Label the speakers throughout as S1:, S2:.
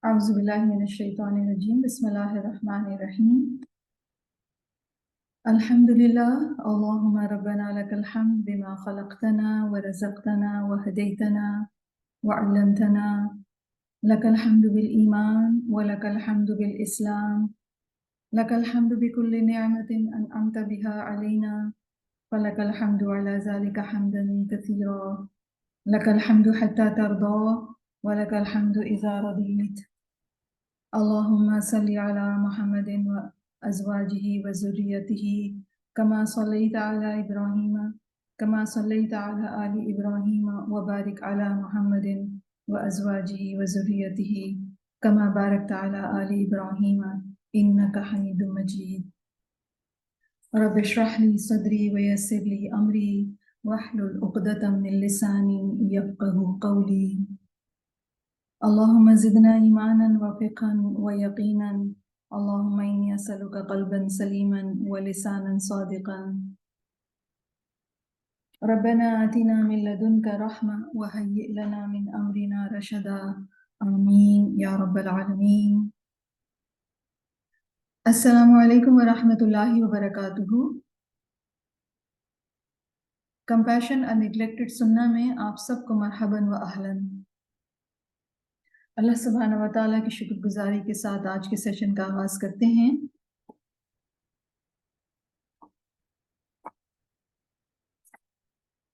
S1: أعوذ بالله من الشيطان الرجيم بسم الله الرحمن الرحيم الحمد لله اللهم ربنا لك الحمد بما خلقتنا ورزقتنا وهديتنا وعلمتنا لك الحمد بالإيمان ولك الحمد بالإسلام لك الحمد بكل نعمة أنعمت بها علينا فلك الحمد على ذلك حمدا كثيرا لك الحمد حتى ترضى ولك الحمد إذا رضيت اللهم صل على محمد وأزواجه وذريته كما صليت على إبراهيم كما صليت على آل إبراهيم وبارك على محمد وأزواجه وذريته كما باركت على آل إبراهيم إنك حميد مجيد رب اشرح لي صدري ويسر لي أمري واحلل عقدة من لساني يفقه قولي اللهم زدنا إيمانا وفقها ويقينا اللهم إني أسألك قلبا سليما ولسانا صادقا ربنا آتنا من لدنك رحمة وهيئ لنا من أمرنا رشدا آمين يا رب العالمين السلام علیکم ورحمۃ اللہ وبرکاتہ۔ کمپیشن اینڈ نیگلیکٹڈ سنہ میں آپ سب کو مرحبا و اہلاً۔ اللہ سبحانہ و تعالیٰ کی شکر گزاری کے ساتھ آج کے سیشن کا آغاز کرتے ہیں۔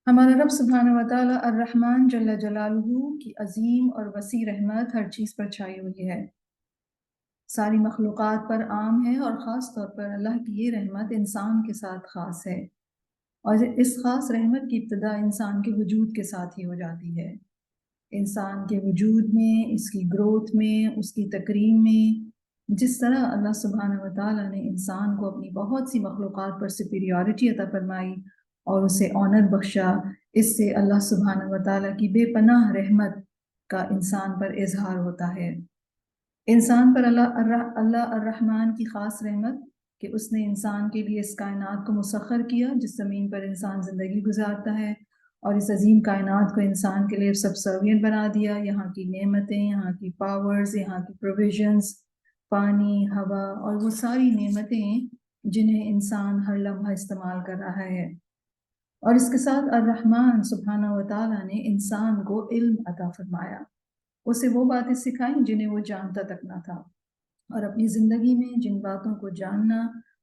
S1: ہمارا رب سبحانہ و تعالیٰ الرحمن جل جلالہ کی عظیم اور وسیع رحمت ہر چیز پر چھائی ہوئی ہے، ساری مخلوقات پر عام ہے، اور خاص طور پر اللہ کی یہ رحمت انسان کے ساتھ خاص ہے، اور اس خاص رحمت کی ابتدا انسان کے وجود کے ساتھ ہی ہو جاتی ہے۔ انسان کے وجود میں، اس کی گروتھ میں، اس کی تکریم میں، جس طرح اللہ سبحانہ و تعالیٰ نے انسان کو اپنی بہت سی مخلوقات پر سپیریورٹی عطا فرمائی اور اسے آنر بخشا، اس سے اللہ سبحانہ و تعالیٰ کی بے پناہ رحمت کا انسان پر اظہار ہوتا ہے۔ انسان پر اللہ الرحمن کی خاص رحمت کہ اس نے انسان کے لیے اس کائنات کو مسخر کیا جس زمین پر انسان زندگی گزارتا ہے، اور اس عظیم کائنات کو انسان کے لیے سبسروینٹ بنا دیا۔ یہاں کی نعمتیں، یہاں کی پاورز، یہاں کی پروویژنز، پانی، ہوا اور وہ ساری نعمتیں جنہیں انسان ہر لمحہ استعمال کر رہا ہے۔ اور اس کے ساتھ الرحمن سبحانہ و تعالیٰ نے انسان کو علم عطا فرمایا، اسے وہ باتیں سکھائیں جنہیں وہ جانتا تک نہ تھا، اور اپنی زندگی میں جن باتوں کو جاننا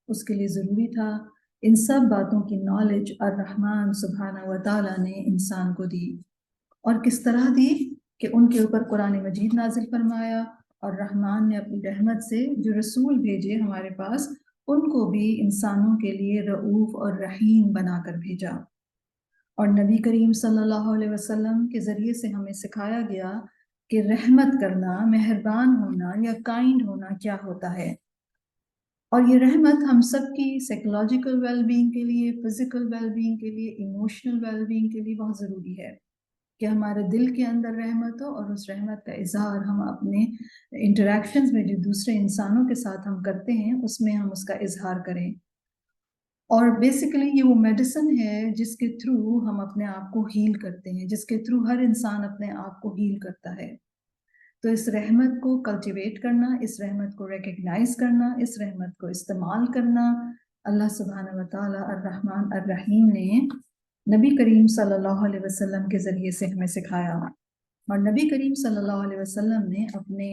S1: اس کے لیے ضروری تھا، ان سب باتوں کی نالج الرحمن سبحانہ و تعالیٰ نے انسان کو دی۔ اور کس طرح دی کہ ان کے اوپر قرآن مجید نازل فرمایا، اور رحمان نے اپنی رحمت سے جو رسول بھیجے ہمارے پاس، ان کو بھی انسانوں کے لیے رؤوف اور رحیم بنا کر بھیجا۔ اور نبی کریم صلی اللہ علیہ وسلم کے ذریعے سے ہمیں سکھایا گیا کہ رحمت کرنا، مہربان ہونا یا کائنڈ ہونا کیا ہوتا ہے۔ اور یہ رحمت ہم سب کی سائیکولوجیکل ویل بینگ کے لیے، فزیکل ویل بینگ کے لیے، ایموشنل ویل بینگ کے لیے بہت ضروری ہے کہ ہمارے دل کے اندر رحمت ہو، اور اس رحمت کا اظہار ہم اپنے انٹریکشنز میں جو دوسرے انسانوں کے ساتھ ہم کرتے ہیں اس میں ہم اس کا اظہار کریں۔ اور بیسیکلی یہ وہ میڈیسن ہے جس کے تھرو ہم اپنے آپ کو ہیل کرتے ہیں، جس کے تھرو ہر انسان اپنے آپ کو ہیل کرتا ہے۔ تو اس رحمت کو کلٹیویٹ کرنا، اس رحمت کو ریکگنائز کرنا، اس رحمت کو استعمال کرنا، اللہ سبحانہ و تعالیٰ الرحمن الرحیم نے نبی کریم صلی اللہ علیہ وسلم کے ذریعے سے ہمیں سکھایا۔ اور نبی کریم صلی اللہ علیہ وسلم نے اپنے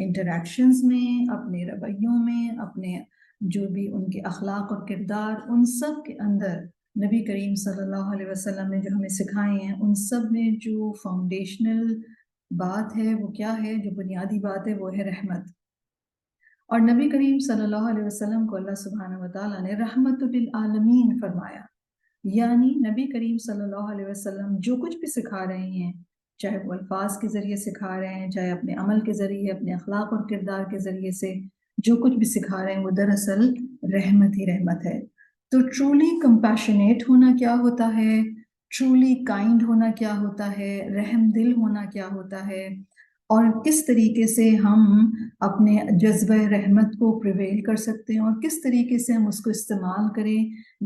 S1: انٹریکشنز میں، اپنے رویوں میں، اپنے جو بھی ان کے اخلاق اور کردار، ان سب کے اندر نبی کریم صلی اللہ علیہ وسلم نے جو ہمیں سکھائے ہیں، ان سب میں جو فاؤنڈیشنل بات ہے وہ کیا ہے، جو بنیادی بات ہے وہ ہے رحمت۔ اور نبی کریم صلی اللہ علیہ وسلم کو اللہ سبحانہ و تعالیٰ نے رحمت للعالمین فرمایا، یعنی نبی کریم صلی اللہ علیہ وسلم جو کچھ بھی سکھا رہے ہیں، چاہے وہ الفاظ کے ذریعے سکھا رہے ہیں، چاہے اپنے عمل کے ذریعے، اپنے اخلاق اور کردار کے ذریعے سے جو کچھ بھی سکھا رہے ہیں، وہ دراصل رحمت ہی رحمت ہے۔ تو ٹرولی کمپیشنیٹ ہونا کیا ہوتا ہے، ٹرولی کائنڈ ہونا کیا ہوتا ہے، رحم دل ہونا کیا ہوتا ہے، اور کس طریقے سے ہم اپنے جذبہ رحمت کو پریویل کر سکتے ہیں، اور کس طریقے سے ہم اس کو استعمال کریں،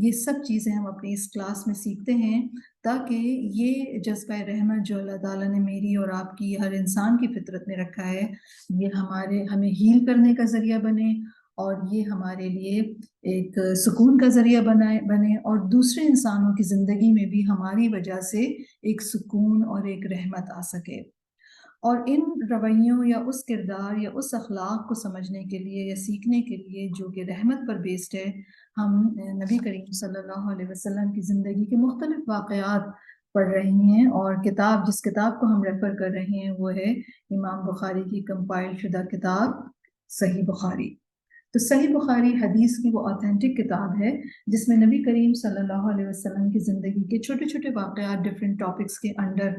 S1: یہ سب چیزیں ہم اپنی اس کلاس میں سیکھتے ہیں۔ تاکہ یہ جذبہ رحمت جو اللہ تعالیٰ نے میری اور آپ کی ہر انسان کی فطرت میں رکھا ہے، یہ ہمیں ہیل کرنے کا ذریعہ بنے، اور یہ ہمارے لیے ایک سکون کا ذریعہ بنے، اور دوسرے انسانوں کی زندگی میں بھی ہماری وجہ سے ایک سکون اور ایک رحمت آ سکے۔ اور ان رویوں یا اس کردار یا اس اخلاق کو سمجھنے کے لیے یا سیکھنے کے لیے جو کہ رحمت پر بیسڈ ہے، ہم نبی کریم صلی اللہ علیہ وسلم کی زندگی کے مختلف واقعات پڑھ رہے ہیں، اور جس کتاب کو ہم ریفر کر رہے ہیں وہ ہے امام بخاری کی کمپائل شدہ کتاب صحیح بخاری۔ تو صحیح بخاری حدیث کی وہ آتھینٹک کتاب ہے جس میں نبی کریم صلی اللہ علیہ وسلم کی زندگی کے چھوٹے چھوٹے واقعات ڈفرینٹ ٹاپکس کے انڈر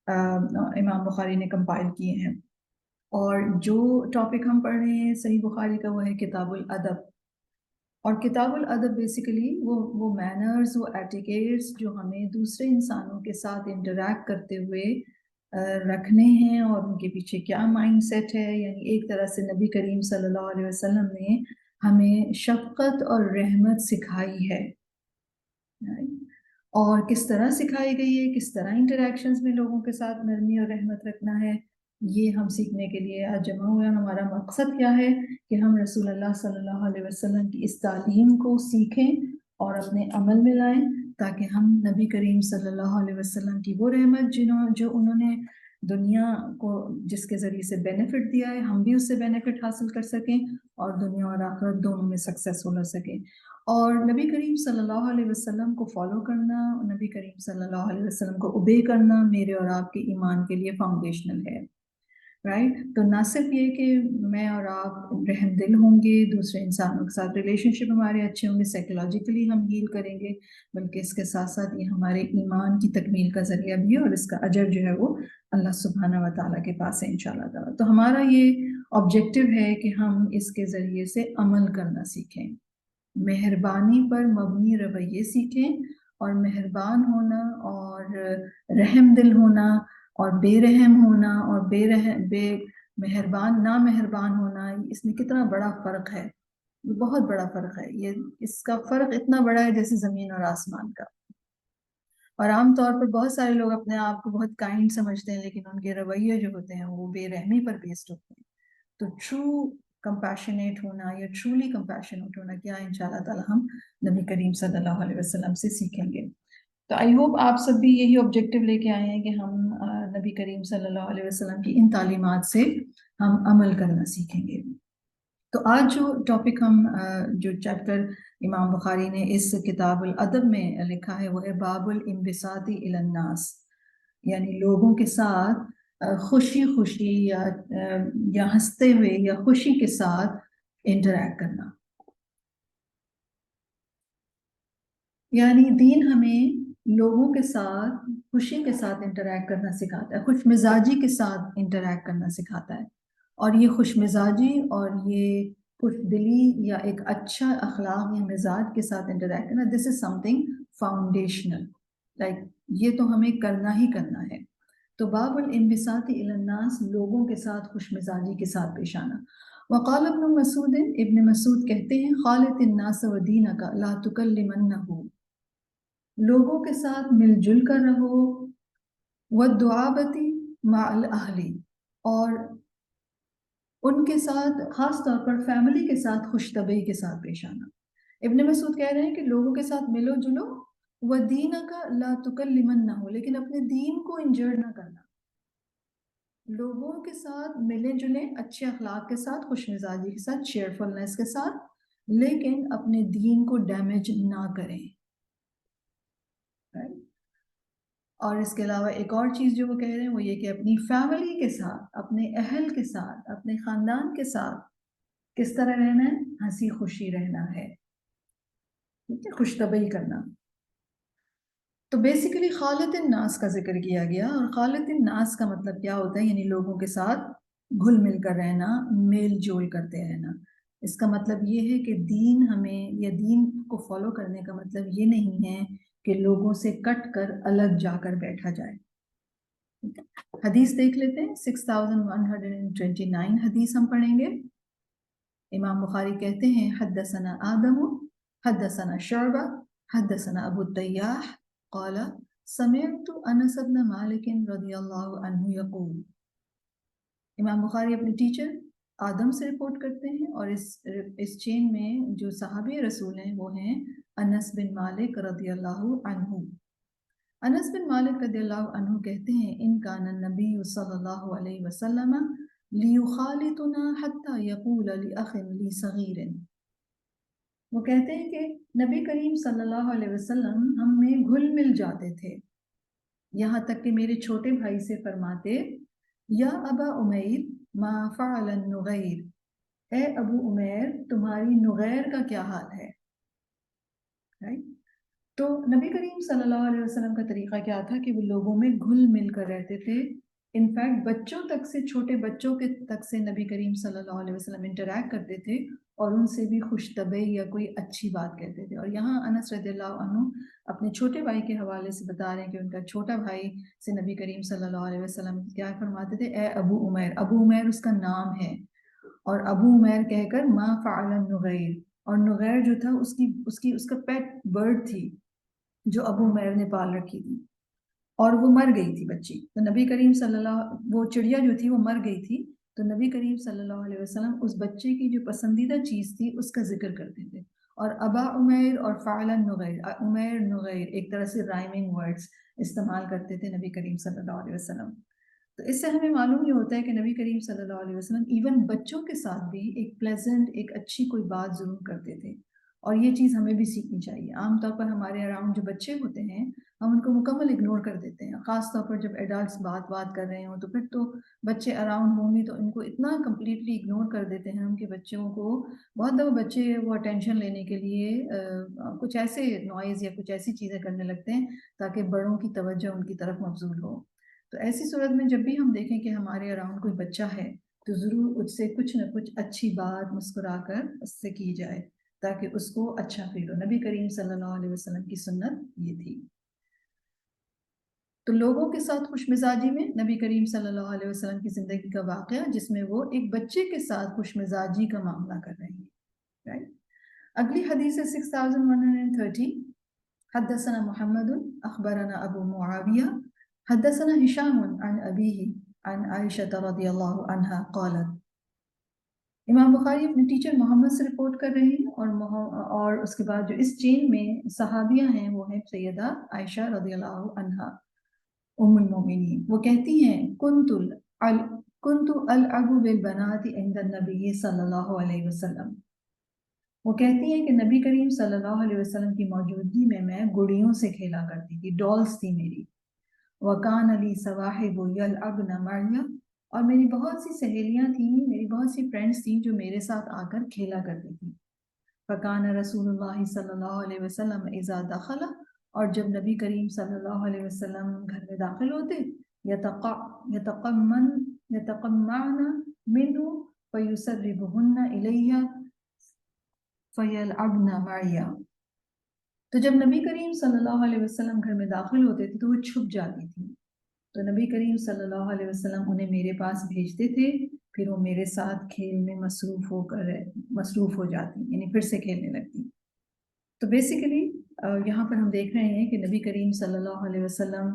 S1: امام بخاری نے کمپائل کیے ہیں۔ اور جو ٹاپک ہم پڑھ رہے ہیں صحیح بخاری کا وہ ہے کتاب الادب، اور کتاب الادب بیسیکلی وہ مینرز، وہ ایٹیکیٹس جو ہمیں دوسرے انسانوں کے ساتھ انٹریکٹ کرتے ہوئے رکھنے ہیں، اور ان کے پیچھے کیا مائنڈ سیٹ ہے۔ یعنی ایک طرح سے نبی کریم صلی اللہ علیہ وسلم نے ہمیں شفقت اور رحمت سکھائی ہے، اور کس طرح سکھائی گئی ہے، کس طرح انٹریکشنز میں لوگوں کے ساتھ نرمی اور رحمت رکھنا ہے، یہ ہم سیکھنے کے لیے آج جمع ہوئے۔ ہمارا مقصد کیا ہے کہ ہم رسول اللہ صلی اللہ علیہ وسلم کی اس تعلیم کو سیکھیں اور اپنے عمل میں لائیں، تاکہ ہم نبی کریم صلی اللہ علیہ وسلم کی وہ رحمت جو انہوں نے دنیا کو جس کے ذریعے سے بینیفٹ دیا ہے، ہم بھی اس سے بینیفٹ حاصل کر سکیں اور دنیا اور آخرت دونوں میں سکسیسفل ہو سکیں۔ اور نبی کریم صلی اللہ علیہ وسلم کو فالو کرنا، نبی کریم صلی اللہ علیہ وسلم کو اوبے کرنا میرے اور آپ کے ایمان کے لیے فاؤنڈیشنل ہے، رائٹ؟ تو نہ صرف یہ کہ میں اور آپ رحم دل ہوں گے، دوسرے انسانوں کے ساتھ ریلیشن شپ ہمارے اچھے ہوں گے، سائیکولوجیکلی ہم ہیل کریں گے، بلکہ اس کے ساتھ ساتھ یہ ہمارے ایمان کی تکمیل کا ذریعہ بھی ہے، اور اس کا اجر جو ہے وہ اللہ سبحانہ و تعالیٰ کے پاس ہے انشاءاللہ تعالیٰ۔ تو ہمارا یہ آبجیکٹو ہے کہ ہم اس کے ذریعے سے عمل کرنا سیکھیں، مہربانی پر مبنی رویے سیکھیں، اور مہربان ہونا اور رحم دل ہونا اور بے رحم ہونا اور بے مہربان نہ مہربان ہونا، اس میں کتنا بڑا فرق ہے، بہت بڑا فرق ہے۔ اس کا فرق اتنا بڑا ہے جیسے زمین اور آسمان کا۔ اور عام طور پر بہت سارے لوگ اپنے آپ کو بہت کائنڈ سمجھتے ہیں، لیکن ان کے رویے جو ہوتے ہیں وہ بے رحمی پر بیسڈ ہوتے ہیں۔ تو ٹرو کمپیشنیٹ ہونا یا ٹرولی کمپیشنیٹ ہونا کیا، انشاءاللہ تعالی ہم نبی کریم صلی اللہ علیہ وسلم سے سیکھیں گے۔ تو آئی ہوپ آپ سب بھی یہی آبجیکٹو لے کے آئے ہیں کہ ہم نبی کریم صلی اللہ علیہ وسلم کی ان تعلیمات سے ہم عمل کرنا سیکھیں گے۔ تو آج جو ٹاپک ہم جو چیپٹر امام بخاری نے اس کتاب الادب میں لکھا ہے وہ ہے باب الانبساط الی الناس، یعنی لوگوں کے ساتھ خوشی خوشی یا ہنستے ہوئے یا خوشی کے ساتھ انٹریکٹ کرنا۔ یعنی دین ہمیں لوگوں کے ساتھ خوشی کے ساتھ انٹریکٹ کرنا سکھاتا ہے، خوش مزاجی کے ساتھ انٹریکٹ کرنا سکھاتا ہے، اور یہ خوش مزاجی اور یہ خوش دلی یا ایک اچھا اخلاق یا مزاج کے ساتھ انٹریکٹ کرنا، دس از سم تھنگ فاؤنڈیشنل، لائک یہ تو ہمیں کرنا ہی کرنا ہے۔ تو باب الانبساط الی الناس، لوگوں کے ساتھ خوش مزاجی کے ساتھ پیش آنا۔ وقال ابن مسعود، ابن مسعود کہتے ہیں خالط الناس ودینک لا تکلمنہ، لوگوں کے ساتھ مل جل کر رہو، والدعابتی مع الاہل، اور ان کے ساتھ خاص طور پر فیملی کے ساتھ خوش طبعی کے ساتھ پیش آنا۔ ابن مسعود کہہ رہے ہیں کہ لوگوں کے ساتھ ملو جلو، وَدِينَكَ لَا تُكَلِّمَنَّهُ، لیکن اپنے دین کو انجر نہ کرنا۔ لوگوں کے ساتھ ملیں جلیں اچھے اخلاق کے ساتھ، خوش مزاجی کے ساتھ، چیئرفلنس کے ساتھ، لیکن اپنے دین کو ڈیمیج نہ کریں۔ اور اس کے علاوہ ایک اور چیز جو وہ کہہ رہے ہیں وہ یہ کہ اپنی فیملی کے ساتھ، اپنے اہل کے ساتھ، اپنے خاندان کے ساتھ کس طرح رہنا ہے؟ ہنسی خوشی رہنا ہے، خوش طبعی کرنا۔ تو بیسیکلی خالط الناس کا ذکر کیا گیا، اور خالط الناس کا مطلب کیا ہوتا ہے؟ یعنی لوگوں کے ساتھ گھل مل کر رہنا، میل جول کرتے رہنا۔ اس کا مطلب یہ ہے کہ دین ہمیں یا دین کو فالو کرنے کا مطلب یہ نہیں ہے کہ لوگوں سے کٹ کر الگ جا کر بیٹھا جائے۔ حدیث دیکھ لیتے ہیں، 6129 حدیث ہم پڑھیں گے۔ امام بخاری کہتے ہیں حدثنا آدم حدثنا شعبہ حدثنا ابو التیاح قال سمعت انس بن مالک رضی اللہ عنہ یقول، امام بخاری اپنے ٹیچر آدم سے رپورٹ کرتے ہیں، اور اس چین میں جو صحابی رسول ہیں وہ ہیں انس بن مالک رضی اللہ عنہ۔ انس بن مالک رضی اللہ عنہ کہتے ہیں ان کان النبی صلی اللہ علیہ وسلم لیخالطنا حتی یقول لأخ لی صغیر، وہ کہتے ہیں کہ نبی کریم صلی اللہ علیہ وسلم ہم میں گھل مل جاتے تھے، یہاں تک کہ میرے چھوٹے بھائی سے فرماتے یا ابا عمیر ما فعل النغیر، اے ابو عمیر تمہاری نغیر کا کیا حال ہے؟ right؟ تو نبی کریم صلی اللہ علیہ وسلم کا طریقہ کیا تھا کہ وہ لوگوں میں گھل مل کر رہتے تھے، انفیکٹ بچوں تک سے، چھوٹے بچوں کے تک سے نبی کریم صلی اللہ علیہ وسلم انٹریکٹ کرتے تھے اور ان سے بھی خوش طبعی یا کوئی اچھی بات کہتے تھے۔ اور یہاں انس رضی اللہ عنہ اپنے چھوٹے بھائی کے حوالے سے بتا رہے ہیں کہ ان کا چھوٹا بھائی سے نبی کریم صلی اللہ علیہ وسلم کیا فرماتے تھے، اے ابو عمیر، ابو عمیر اس کا نام ہے، اور ابو عمیر کہہ کر ما فعل النغیر، اور نغیر جو تھا اس کا پیٹ برڈ تھی جو ابو عمیر نے پال رکھی تھی، اور وہ مر گئی تھی بچی، تو نبی کریم صلی اللہ، وہ چڑیا جو تھی وہ مر گئی تھی، تو نبی کریم صلی اللہ علیہ وسلم اس بچے کی جو پسندیدہ چیز تھی اس کا ذکر کرتے تھے، اور ابا عمیر اور فعل النغیر، عمیر نغیر ایک طرح سے رائمنگ ورڈز استعمال کرتے تھے نبی کریم صلی اللہ علیہ وسلم۔ تو اس سے ہمیں معلوم یہ ہوتا ہے کہ نبی کریم صلی اللہ علیہ وسلم ایون بچوں کے ساتھ بھی ایک پلیزنٹ، ایک اچھی کوئی بات ضرور کرتے تھے، اور یہ چیز ہمیں بھی سیکھنی چاہیے۔ عام طور پر ہمارے اراؤنڈ جو بچے ہوتے ہیں ہم ان کو مکمل اگنور کر دیتے ہیں، خاص طور پر جب ایڈلٹس بات کر رہے ہوں تو پھر تو بچے اراؤنڈ ہوں گے تو ان کو اتنا کمپلیٹلی اگنور کر دیتے ہیں ہم کہ بچوں کو بہت دفعہ بچے وہ اٹینشن لینے کے لیے کچھ ایسے نوائز یا کچھ ایسی چیزیں کرنے لگتے ہیں تاکہ بڑوں کی توجہ ان کی طرف مبذول ہو۔ تو ایسی صورت میں جب بھی ہم دیکھیں کہ ہمارے اراؤنڈ کوئی بچہ ہے تو ضرور اس سے کچھ نہ کچھ اچھی بات مسکرا کر اس سے کی جائے تاکہ اس کو اچھا فیل ہو۔ نبی کریم صلی اللہ علیہ وسلم کی سنت یہ تھی۔ تو لوگوں کے ساتھ خوش مزاجی میں نبی کریم صلی اللہ علیہ وسلم کی زندگی کا واقعہ جس میں وہ ایک بچے کے ساتھ خوش مزاجی کا معاملہ کر رہے ہیں، right؟ اگلی حدیث ہے 6130، حدثنا محمد اخبرنا ابو معاویہ حدثنا ہشام عن ابیہ عن عائشہ رضی اللہ عنہا قالت، امام بخاری اپنے ٹیچر محمد سے رپورٹ کر رہے ہیں، اور اس کے بعد جو اس چین میں صحابیہ ہیں وہ ہیں سیدہ عائشہ رضی اللہ عنہا ام المومنین، وہ کہتی ہیں کنت العب بالبنات عند النبی صلی اللہ علیہ وسلم، وہ کہتی ہیں کہ نبی کریم صلی اللہ علیہ وسلم کی موجودگی میں گڑیوں سے کھیلا کرتی تھی، ڈالز تھی میری، وَكَانَ لِي صَوَاحِبُ يَلْعَبْنَ مَعِيَ، اور میری بہت سی سہیلیاں تھیں، میری بہت سی فرینڈس تھیں جو میرے ساتھ آ کر کھیلا کرتی تھیں۔ فَكَانَ رسول اللہ صلی اللہ علیہ وسلم اذا دخل، اور جب نبی کریم صلی اللہ علیہ وسلم گھر میں داخل ہوتے يتقمعن منه فيسربهن إلي فيلعبن معي، تو جب نبی کریم صلی اللہ علیہ وسلم گھر میں داخل ہوتے تھے تو وہ چھپ جاتی تھی، تو نبی کریم صلی اللہ علیہ وسلم انہیں میرے پاس بھیجتے تھے، پھر وہ میرے ساتھ کھیل میں مصروف ہو جاتی، یعنی پھر سے کھیلنے لگتی۔ تو بیسیکلی یہاں پر ہم دیکھ رہے ہیں کہ نبی کریم صلی اللہ علیہ وسلم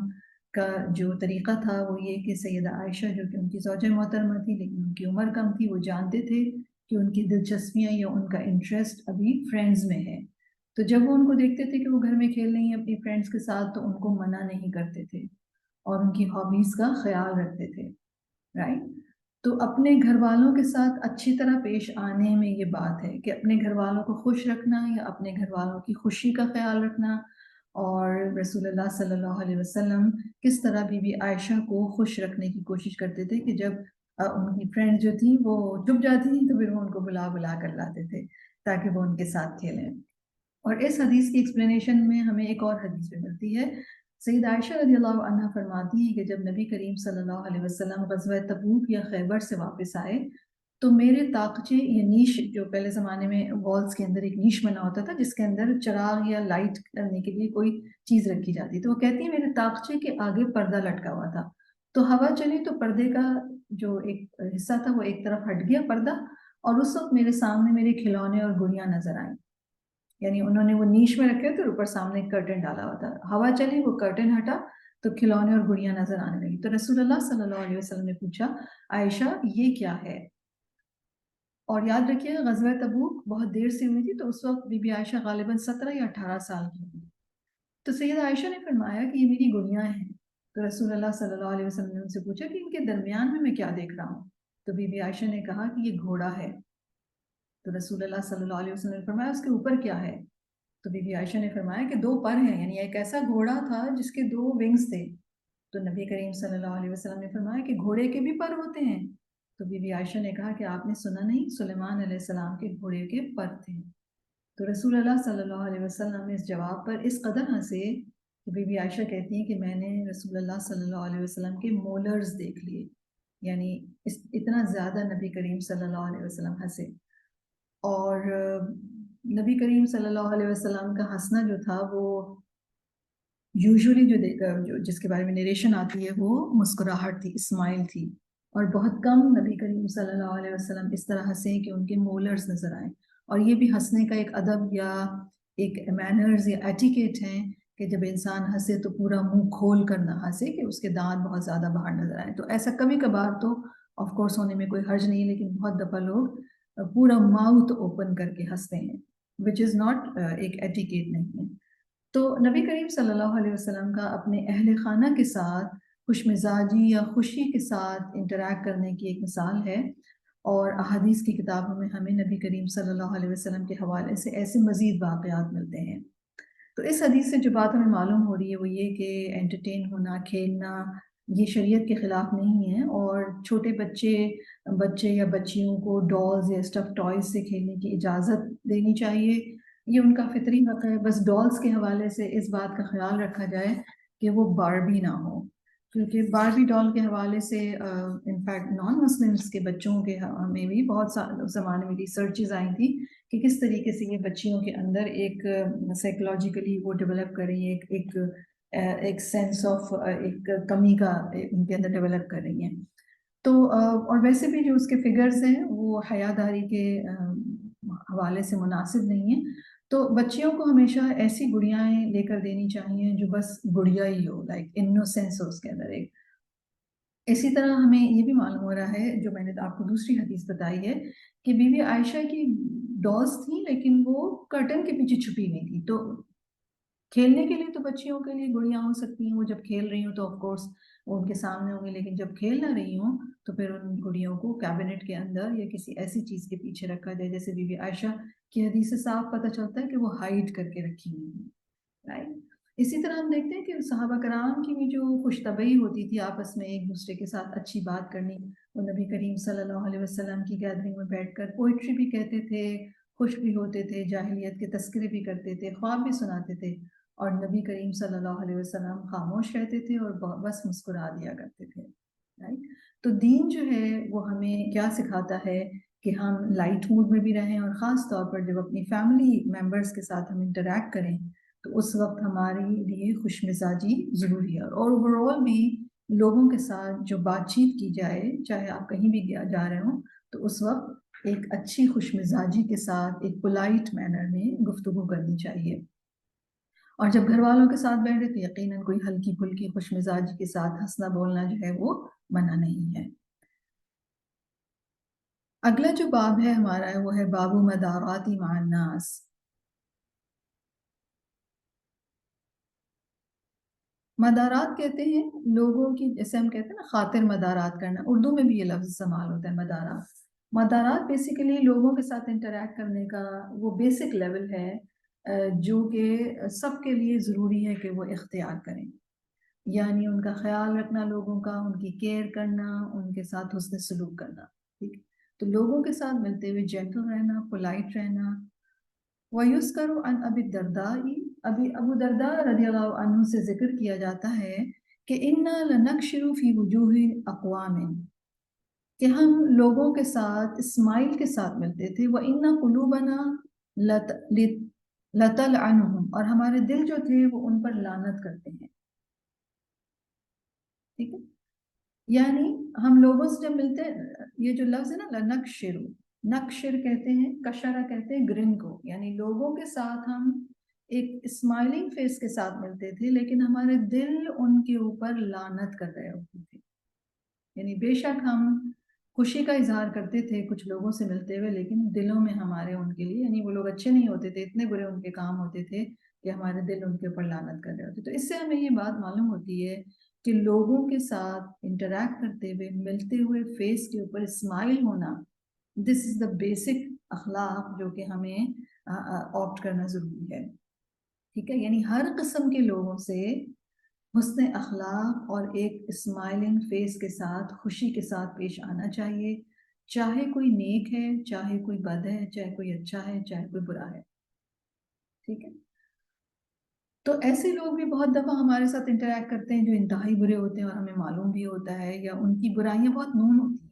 S1: کا جو طریقہ تھا وہ یہ کہ سیدہ عائشہ جو کہ ان کی زوجہ محترمہ تھی لیکن ان کی عمر کم تھی، وہ جانتے تھے کہ ان کی دلچسپیاں یا ان کا انٹرسٹ ابھی فرینڈز میں ہے، تو جب وہ ان کو دیکھتے تھے کہ وہ گھر میں کھیل رہی ہیں اپنی فرینڈز کے ساتھ تو ان کو منع نہیں کرتے تھے اور ان کی ہابیز کا خیال رکھتے تھے، رائٹ؟ تو اپنے گھر والوں کے ساتھ اچھی طرح پیش آنے میں یہ بات ہے کہ اپنے گھر والوں کو خوش رکھنا یا اپنے گھر والوں کی خوشی کا خیال رکھنا، اور رسول اللہ صلی اللہ علیہ وسلم کس طرح بی بی عائشہ کو خوش رکھنے کی کوشش کرتے تھے کہ جب ان کی فرینڈ جو تھیں وہ چھپ جاتی تھیں تو پھر وہ ان کو بلا بلا کر لاتے تھے تاکہ وہ ان کے ساتھ کھیلیں۔ اور اس حدیث کی ایکسپلینیشن میں ہمیں ایک اور حدیث بھی ملتی ہے، سید عائشہ رضی اللہ عنہ فرماتی ہیں کہ جب نبی کریم صلی اللہ علیہ وسلم غزوہ تبوک یا خیبر سے واپس آئے تو میرے طاقچے یا نیش، جو پہلے زمانے میں والز کے اندر ایک نیش بنا ہوتا تھا جس کے اندر چراغ یا لائٹ کرنے کے لیے کوئی چیز رکھی جاتی، تو وہ کہتی ہے میرے طاقچے کے آگے پردہ لٹکا ہوا تھا، تو ہوا چلی تو پردے کا جو ایک حصہ تھا وہ ایک طرف ہٹ گیا پردہ، اور اس وقت میرے سامنے میرے کھلونے اور گڑیاں نظر آئیں، یعنی انہوں نے وہ نیش میں رکھے تھے اور اوپر سامنے ایک کرٹن ڈالا ہوا تھا. ہوا چلی, وہ کرٹن ہٹا تو کھلونے اور گڑیاں نظر آنے لگی. تو رسول اللہ صلی اللہ علیہ وسلم نے پوچھا, عائشہ یہ کیا ہے؟ اور یاد رکھیے غزوہ تبوک بہت دیر سے ہوئی تھی, تو اس وقت بی بی عائشہ غالباً 17 یا 18 سال کی تھی. تو سیدہ عائشہ نے فرمایا کہ یہ میری گڑیاں ہیں. تو رسول اللہ صلی اللہ علیہ وسلم نے ان سے پوچھا کہ ان کے درمیان میں کیا دیکھ رہا ہوں؟ تو بی بی عائشہ نے کہا کہ یہ گھوڑا ہے. تو رسول اللہ صلی اللہ علیہ وسلم نے فرمایا اس کے اوپر کیا ہے؟ تو بی بی عائشہ نے فرمایا کہ 2 پر ہیں, یعنی ایک ایسا گھوڑا تھا جس کے 2 ونگز تھے. تو نبی کریم صلی اللہ علیہ وسلم نے فرمایا کہ گھوڑے کے بھی پر ہوتے ہیں؟ تو بی بی عائشہ نے کہا کہ آپ نے سنا نہیں, سلیمان علیہ السلام کے گھوڑے کے پر تھے. تو رسول اللہ صلی اللہ علیہ وسلم اس جواب پر اس قدر ہنسے کہ بی بی عائشہ کہتی ہیں کہ میں نے رسول اللہ صلی اللہ علیہ وسلم کے مولرز دیکھ لیے, یعنی اتنا زیادہ نبی کریم صلی اللہ علیہ وسلم ہنسے. اور نبی کریم صلی اللہ علیہ وسلم کا ہنسنا جو تھا وہ یوزولی جو جس کے بارے میں نیریشن آتی ہے وہ مسکراہٹ تھی, اسمائل تھی. اور بہت کم نبی کریم صلی اللہ علیہ وسلم اس طرح ہنسے کہ ان کے مولرز نظر آئیں. اور یہ بھی ہنسنے کا ایک ادب یا ایک مینرز یا ایٹیکیٹ ہیں کہ جب انسان ہنسے تو پورا منہ کھول کر نہ ہنسے کہ اس کے دانت بہت زیادہ باہر نظر آئیں. تو ایسا کبھی کبھار تو آف کورس ہونے میں کوئی حرج نہیں, لیکن بہت دفعہ لوگ پورا ماؤتھ اوپن کر کے ہنستے ہیں, وچ از ناٹ ایک ایٹیکیٹ نہیں ہے. تو نبی کریم صلی اللہ علیہ وسلم کا اپنے اہل خانہ کے ساتھ خوش مزاجی یا خوشی کے ساتھ انٹریکٹ کرنے کی ایک مثال ہے. اور احادیث کی کتابوں میں ہمیں نبی کریم صلی اللہ علیہ وسلم کے حوالے سے ایسے مزید واقعات ملتے ہیں. تو اس حدیث سے جو بات ہمیں معلوم ہو رہی ہے وہ یہ کہ انٹرٹین ہونا, کھیلنا یہ شریعت کے خلاف نہیں ہے, اور چھوٹے بچے یا بچیوں کو ڈالز یا اسٹف ٹوائز سے کھیلنے کی اجازت دینی چاہیے. یہ ان کا فطری حق ہے. بس ڈالز کے حوالے سے اس بات کا خیال رکھا جائے کہ وہ باربی نہ ہو, کیونکہ باربی ڈال کے حوالے سے انفیکٹ نان مسلمس کے بچوں کے میں بھی بہت زمانے میں ریسرچز آئی تھی کہ کس طریقے سے یہ بچیوں کے اندر ایک سائیکولوجیکلی وہ ڈیولپ کر رہی ہیں, ایک سینس آف ایک کمی کا ان کے اندر ڈیولپ کر رہی ہیں. تو اور ویسے بھی جو اس کے فگرز ہیں وہ حیاداری کے حوالے سے مناسب نہیں ہیں. تو بچیوں کو ہمیشہ ایسی گڑیاں لے کر دینی چاہیے جو بس گڑیا ہی ہو, لائک انوسینس ہو اس کے اندر ایک. اسی طرح ہمیں یہ بھی معلوم ہو رہا ہے, جو میں نے آپ کو دوسری حدیث بتائی ہے, کہ بی بی عائشہ کی ڈالز تھیں لیکن وہ کرٹن کے پیچھے چھپی نہیں تھی. تو کھیلنے کے لیے تو بچیوں کے لیے گڑیاں ہو سکتی ہیں, وہ جب کھیل رہی ہوں تو آف کورس وہ ان کے سامنے ہوں گے, لیکن جب کھیل نہ رہی ہوں تو پھر ان گڑیوں کو کیبنٹ کے اندر یا کسی ایسی چیز کے پیچھے رکھا جائے. جیسے بی بی عائشہ کی حدیث سے صاف پتہ چلتا ہے کہ وہ ہائڈ کر کے رکھی ہوئی ہیں, رائٹ. اسی طرح ہم دیکھتے ہیں کہ صحابہ کرام کی بھی جو خوش طبعی ہوتی تھی آپس میں ایک دوسرے کے ساتھ اچھی بات کرنی, وہ نبی کریم صلی اللہ علیہ وسلم کی گیدرنگ میں بیٹھ کر پوئٹری بھی کہتے تھے, خوش بھی ہوتے تھے, جاہلیت کے تذکرے بھی کرتے تھے, خواب بھی سناتے تھے, اور نبی کریم صلی اللہ علیہ وسلم خاموش رہتے تھے اور بس مسکرا دیا کرتے تھے, رائٹ. تو دین جو ہے وہ ہمیں کیا سکھاتا ہے کہ ہم لائٹ موڈ میں بھی رہیں, اور خاص طور پر جب اپنی فیملی ممبرس کے ساتھ ہم انٹریکٹ کریں تو اس وقت ہمارے لیے خوش مزاجی ضروری ہے. اور اوور آل بھی لوگوں کے ساتھ جو بات چیت کی جائے, چاہے آپ کہیں بھی جا رہے ہوں, تو اس وقت ایک اچھی خوش مزاجی کے ساتھ ایک پولائٹ مینر میں گفتگو کرنی چاہیے. اور جب گھر والوں کے ساتھ بیٹھے تو یقیناً کوئی ہلکی پھلکی خوش مزاجی کے ساتھ ہنسنا بولنا جو ہے وہ منع نہیں ہے. اگلا جو باب ہے ہمارا وہ ہے باب مدارات مع الناس. مدارات کہتے ہیں لوگوں کی, جیسے ہم کہتے ہیں نا خاطر مدارات کرنا, اردو میں بھی یہ لفظ استعمال ہوتا ہے مدارات. مدارات بیسیکلی لوگوں کے ساتھ انٹریکٹ کرنے کا وہ بیسک لیول ہے جو کہ سب کے لیے ضروری ہے کہ وہ اختیار کریں. یعنی ان کا خیال رکھنا, لوگوں کا, ان کی کیئر کرنا, ان کے ساتھ حسن سلوک کرنا, ٹھیک. تو لوگوں کے ساتھ ملتے ہوئے جینٹل رہنا, پولائٹ رہنا. وَيُذْكَرُ عَنْ أَبِي الدَّرْدَاءِ ابو درداء رضی اللہ عنہ سے ذکر کیا جاتا ہے کہ إِنَّا لَنَكْشِرُ فِي وُجُوهِ أَقْوَامٍ, کہ ہم لوگوں کے ساتھ اسمائل کے ساتھ ملتے تھے. وَإِنَّ قُلُوبَنَا لَتَلْعَنُهُمْ, اور ہمارے دل جو تھے وہ ان پر لعنت کرتے ہیں, ٹھیک ہے. یعنی ہم لوگوں سے جب ملتے, یہ جو لفظ ہے نا لنکشرو, نقشر کہتے ہیں، کشرہ کہتے ہیں گرن کو، یعنی لوگوں کے ساتھ ہم ایک اسمائلنگ فیس کے ساتھ ملتے تھے لیکن ہمارے دل ان کے اوپر لعنت کر رہے ہوتے تھے. یعنی بے شک ہم خوشی کا اظہار کرتے تھے کچھ لوگوں سے ملتے ہوئے لیکن دلوں میں ہمارے ان کے لیے، یعنی وہ لوگ اچھے نہیں ہوتے تھے، اتنے برے ان کے کام ہوتے تھے کہ ہمارے دل ان کے اوپر لعنت کر رہے ہوتے. تو اس سے ہمیں یہ بات معلوم ہوتی ہے کہ لوگوں کے ساتھ انٹریکٹ کرتے ہوئے ملتے ہوئے فیس کے اوپر اسمائل ہونا، دس از دا بیسک اخلاق جو کہ ہمیں آپٹ کرنا ضروری ہے. ٹھیک ہے، یعنی ہر قسم کے لوگوں سے حسن اخلاق اور ایک اسمائلنگ فیس کے ساتھ، خوشی کے ساتھ پیش آنا چاہیے، چاہے کوئی نیک ہے، چاہے کوئی بد ہے، چاہے کوئی اچھا ہے، چاہے کوئی برا ہے. ٹھیک ہے، تو ایسے لوگ بھی بہت دفعہ ہمارے ساتھ انٹریکٹ کرتے ہیں جو انتہائی برے ہوتے ہیں اور ہمیں معلوم بھی ہوتا ہے، یا ان کی برائیاں بہت نون ہوتی ہیں،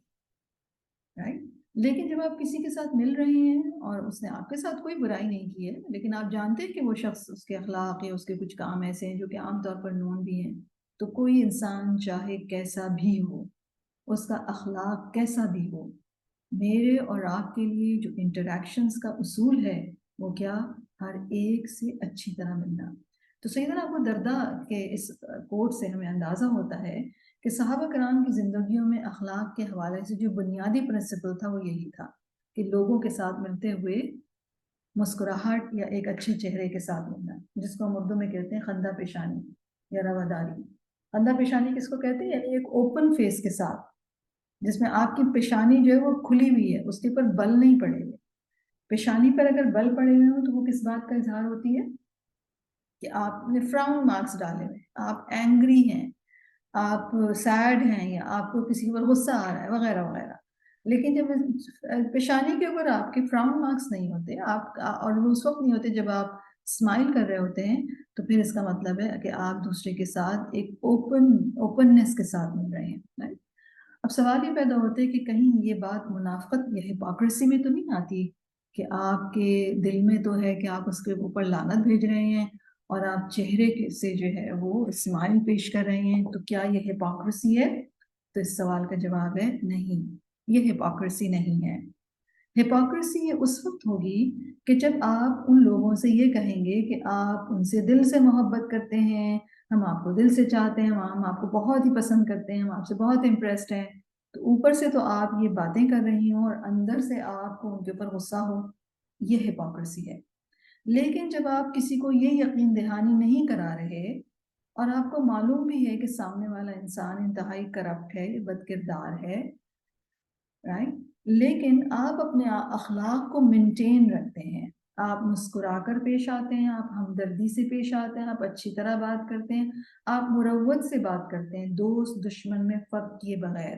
S1: رائٹ. لیکن جب آپ کسی کے ساتھ مل رہے ہیں اور اس نے آپ کے ساتھ کوئی برائی نہیں کی ہے لیکن آپ جانتے ہیں کہ وہ شخص، اس کے اخلاق یا اس کے کچھ کام ایسے ہیں جو کہ عام طور پر نون بھی ہیں، تو کوئی انسان چاہے کیسا بھی ہو، اس کا اخلاق کیسا بھی ہو، میرے اور آپ کے لیے جو انٹریکشنز کا اصول ہے وہ کیا؟ ہر ایک سے اچھی طرح ملنا. تو سیدنا ابو درداء کے اس کوٹ سے ہمیں اندازہ ہوتا ہے کہ صحابہ کرام کی زندگیوں میں اخلاق کے حوالے سے جو بنیادی پرنسپل تھا وہ یہی تھا کہ لوگوں کے ساتھ ملتے ہوئے مسکراہٹ یا ایک اچھے چہرے کے ساتھ ملنا، جس کو ہم اردو میں کہتے ہیں خندہ پیشانی یا رواداری. خندہ پیشانی کس کو کہتے ہیں؟ یعنی ایک اوپن فیس کے ساتھ جس میں آپ کی پیشانی جو ہے وہ کھلی ہوئی ہے، اس کے اوپر بل نہیں پڑے ہوئے. پیشانی پر اگر بل پڑے ہوئے ہوں تو وہ کس بات کا اظہار ہوتی ہے؟ کہ آپ نے فراؤن مارکس ڈالے ہوئے، آپ اینگری ہیں، آپ سیڈ ہیں، یا آپ کو کسی پر غصہ آ رہا ہے وغیرہ وغیرہ. لیکن جب پیشانی کے اوپر آپ کے فراؤن مارکس نہیں ہوتے، آپ اور وہ اس وقت نہیں ہوتے جب آپ اسمائل کر رہے ہوتے ہیں، تو پھر اس کا مطلب ہے کہ آپ دوسرے کے ساتھ ایک اوپننس کے ساتھ مل رہے ہیں. اب سوال یہ پیدا ہوتے کہ کہیں یہ بات منافقت یا ہپوکریسی میں تو نہیں آتی کہ آپ کے دل میں تو ہے کہ آپ اس کے اوپر لعنت بھیج رہے ہیں اور آپ چہرے سے جو ہے وہ اسمائل پیش کر رہے ہیں، تو کیا یہ ہپوکریسی ہے؟ تو اس سوال کا جواب ہے نہیں، یہ ہپوکریسی نہیں ہے. ہپوکریسی یہ اس وقت ہوگی کہ جب آپ ان لوگوں سے یہ کہیں گے کہ آپ ان سے دل سے محبت کرتے ہیں، ہم آپ کو دل سے چاہتے ہیں، ہم آپ کو بہت ہی پسند کرتے ہیں، ہم آپ سے بہت امپریسڈ ہیں، تو اوپر سے تو آپ یہ باتیں کر رہی ہوں اور اندر سے آپ کو ان کے اوپر غصہ ہو، یہ ہپوکریسی ہے. لیکن جب آپ کسی کو یہ یقین دہانی نہیں کرا رہے اور آپ کو معلوم بھی ہے کہ سامنے والا انسان انتہائی کرپٹ ہے، بد کردار ہے، رائٹ، لیکن آپ اپنے اخلاق کو مینٹین رکھتے ہیں، آپ مسکرا کر پیش آتے ہیں، آپ ہمدردی سے پیش آتے ہیں، آپ اچھی طرح بات کرتے ہیں، آپ مروت سے بات کرتے ہیں، دوست دشمن میں فرق کیے بغیر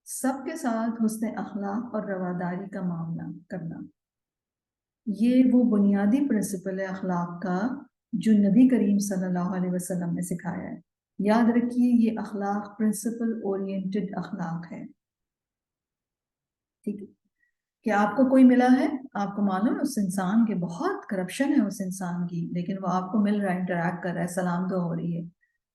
S1: سب کے ساتھ حسن اخلاق اور رواداری کا معاملہ کرنا. یہ وہ بنیادی پرنسپل ہے اخلاق کا جو نبی کریم صلی اللہ علیہ وسلم نے سکھایا ہے. یاد رکھیے یہ اخلاق پرنسپل اورینٹڈ اخلاق ہے. ٹھیک ہے، کہ آپ کو کوئی ملا ہے، آپ کو معلوم ہے اس انسان کے بہت کرپشن ہے اس انسان کی، لیکن وہ آپ کو مل رہا ہے، انٹریکٹ کر رہا ہے، سلام دعا ہو رہی ہے،